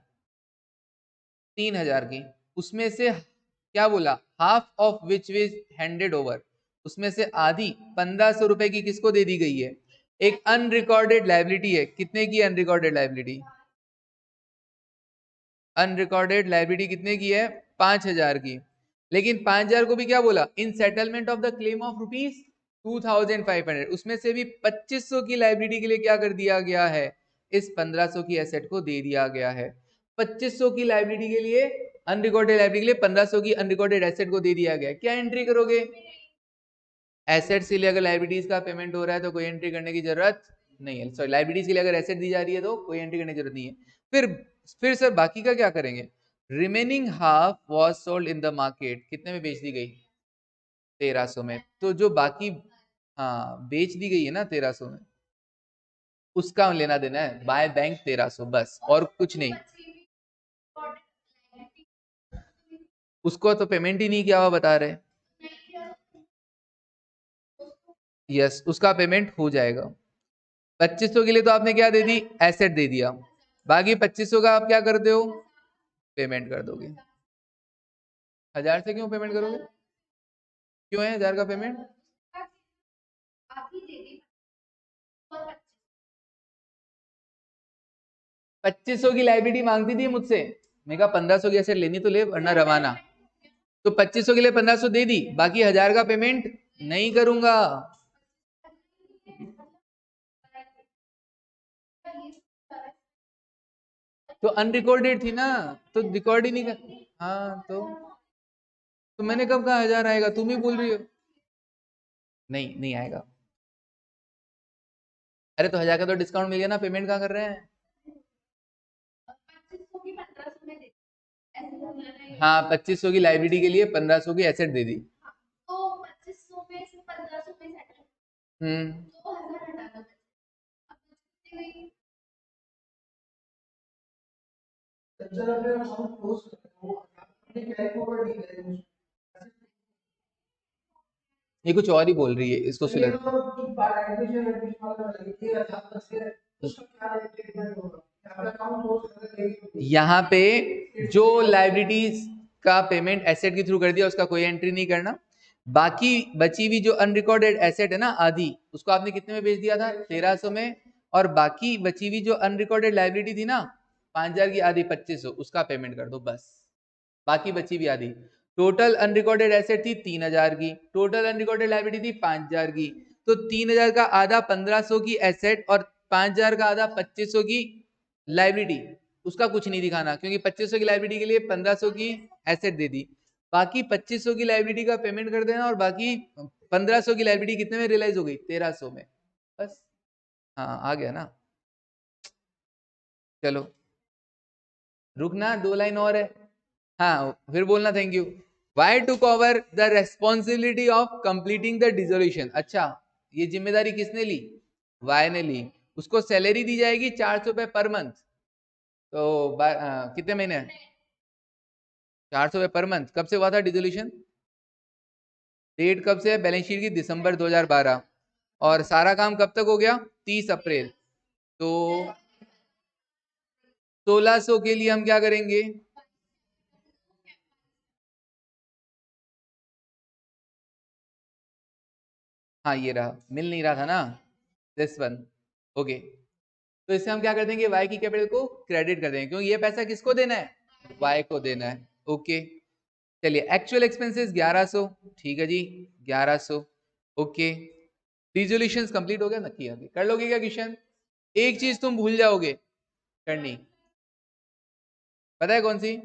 3,000 की, उसमें से क्या बोला, half of which is handed over, उसमें से आधी 1,500 रुपए की किसको दे दी गई है, एक अनरिकॉर्डेड लाइबिलिटी है, कितने की अनरिकॉर्डेड लाइबिलिटी, अनरिकॉर्डेड लाइबिलिटी कितने की है, 5,000 की, लेकिन 5,000 को भी क्या बोला, in settlement of the claim of ₹2,500, उसमें से भी 2,500 की लाइबिलिटी के लिए क्या कर दिया गया है, इस 1,500 की एसेट को दे दिया गया है, 2,500 की लाइबिलिटी के लिए, अनरिकॉर्डेड लाइबिलिटी के लिए 1,500 की अनरिकॉर्डेड एसेट को दे दिया गया, क्या एंट्री करोगे, एसेट्स के लिए अगर लाइबिलिटीज का पेमेंट हो रहा है तो कोई एंट्री करने की जरूरत नहीं है, सॉरी लाइबिलिटीज के लिए अगर एसेट दी जा रही है तो कोई एंट्री करने की जरूरत नहीं है। फिर सर बाकी का क्या करेंगे, remaining half was sold in the market, कितने में बेच दी गई, 1,300 में, तो जो बाकी, हाँ बेच दी गई है ना 1,300 में, उसका लेना देना है, बाय बैंक 1300 बस, और कुछ नहीं। उसको तो पेमेंट ही नहीं किया हुआ बता रहे। यस, उसका पेमेंट हो जाएगा। 2500 के लिए तो आपने क्या दे दी, एसेट दे दिया, बाकी 2500 का आप क्या करते हो, पेमेंट कर दोगे। 1000 से क्यों पेमेंट करोगे, क्यों है 1000 का पेमेंट? 2500 की लाइबिलिटी मांगती थी मुझसे, मैं कहा 1500 की एसेट लेनी तो ले वरना रवाना। तो 2500 के लिए 1500 दे दी, बाकी 1000 का पेमेंट नहीं करूंगा। तो अनरिकॉर्डेड थी ना, तो रिकॉर्ड ही नहीं कर। हाँ तो मैंने कब कहा 1000 आएगा, तुम ही बोल रही हो। नहीं नहीं आएगा। अरे तो 1000 का तो डिस्काउंट मिल गया ना, पेमेंट कहाँ कर रहे हैं। हाँ 2500 की लाइबिलिटी के लिए 1500 की एसेट दे दी। हम्म। ये कुछ और ही बोल रही है, इसको सुलझ। यहाँ पे जो लाइबिलिटीज का पेमेंट एसेट के थ्रू कर दिया उसका कोई एंट्री नहीं करना। बाकी बची हुई जो अनरिकॉर्डेड एसेट है ना आधी, उसको आपने कितने में बेच दिया था, 1300 में। और बाकी बची हुई जो अनरिकॉर्डेड लाइबिलिटी थी ना 5000 की आधी 2500, उसका पेमेंट कर दो बस। बाकी बची हुई आधी, टोटल अनरिकॉर्डेड एसेट थी 3000 की, टोटल अनरिकॉर्डेड लाइबिलिटी थी 5000 की। तो 3000 का आधा 1500 की एसेट और 5000 का आधा 2500 की लाइबिलिटी, उसका कुछ नहीं दिखाना, क्योंकि 2500 की लाइबिलिटी के लिए 1500 की एसेट दे दी। बाकी 2500 की लाइबिलिटी का पेमेंट कर देना, और बाकी 1500 की लाइबिलिटी कितने में रियलाइज हो गई, 1300 में, बस। हाँ आ गया ना। चलो रुकना, 2 लाइन और है। हाँ फिर बोलना thank you. Y to cover the responsibility of completing the dissolution. अच्छा, ये जिम्मेदारी किसने ली, वाई ने ली। उसको सैलरी दी जाएगी 400 रुपए पर मंथ। तो कितने महीने, 400 रुपए पर मंथ। कब से हुआ था डिजोल्यूशन, डेट कब से है, बैलेंस शीट की दिसंबर 2012। और सारा काम कब तक हो गया, 30 अप्रैल। तो 1600 के लिए हम क्या करेंगे, हाँ ये रहा, मिल नहीं रहा था ना, दिस वन। ओके, तो इससे हम क्या कर देंगे, वाई की कैपिटल को क्रेडिट कर देंगे, क्योंकि ये पैसा किसको देना है, वाई को देना है। ओके, चलिए एक्चुअल एक्सपेंसेस 1100, ठीक है जी 1100। ओके, रिजोल्यूशन कंप्लीट हो गया ना, किया कर लोगे क्या किशन। एक चीज तुम भूल जाओगे करनी, पता है कौन सी,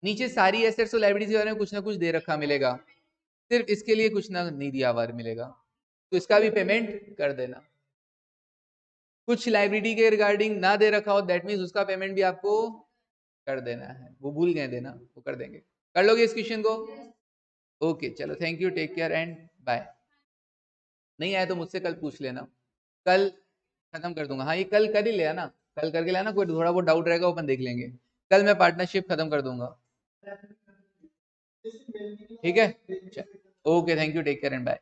नीचे सारी एसेट्स और लायबिलिटीज के बारे में कुछ ना कुछ दे रखा मिलेगा, सिर्फ इसके लिए कुछ ना नहीं दिया हुआ मिलेगा, तो इसका भी पेमेंट कर देना। कुछ लाइबिलिटी के रिगार्डिंग ना दे रखा हो, दैट मीन्स उसका पेमेंट भी आपको कर देना है, वो भूल गए देना, वो कर देंगे। कर लोगे इस क्वेश्चन को। ओके चलो, thank you, take care and bye. नहीं आया तो मुझसे कल पूछ लेना, कल खत्म कर दूंगा। हाँ ये कल कर ही ले ना, कल करके लाना, कोई थोड़ा बहुत डाउट रहेगा अपन देख लेंगे। कल मैं पार्टनरशिप खत्म कर दूंगा। ठीक है, okay thank you, take care and bye.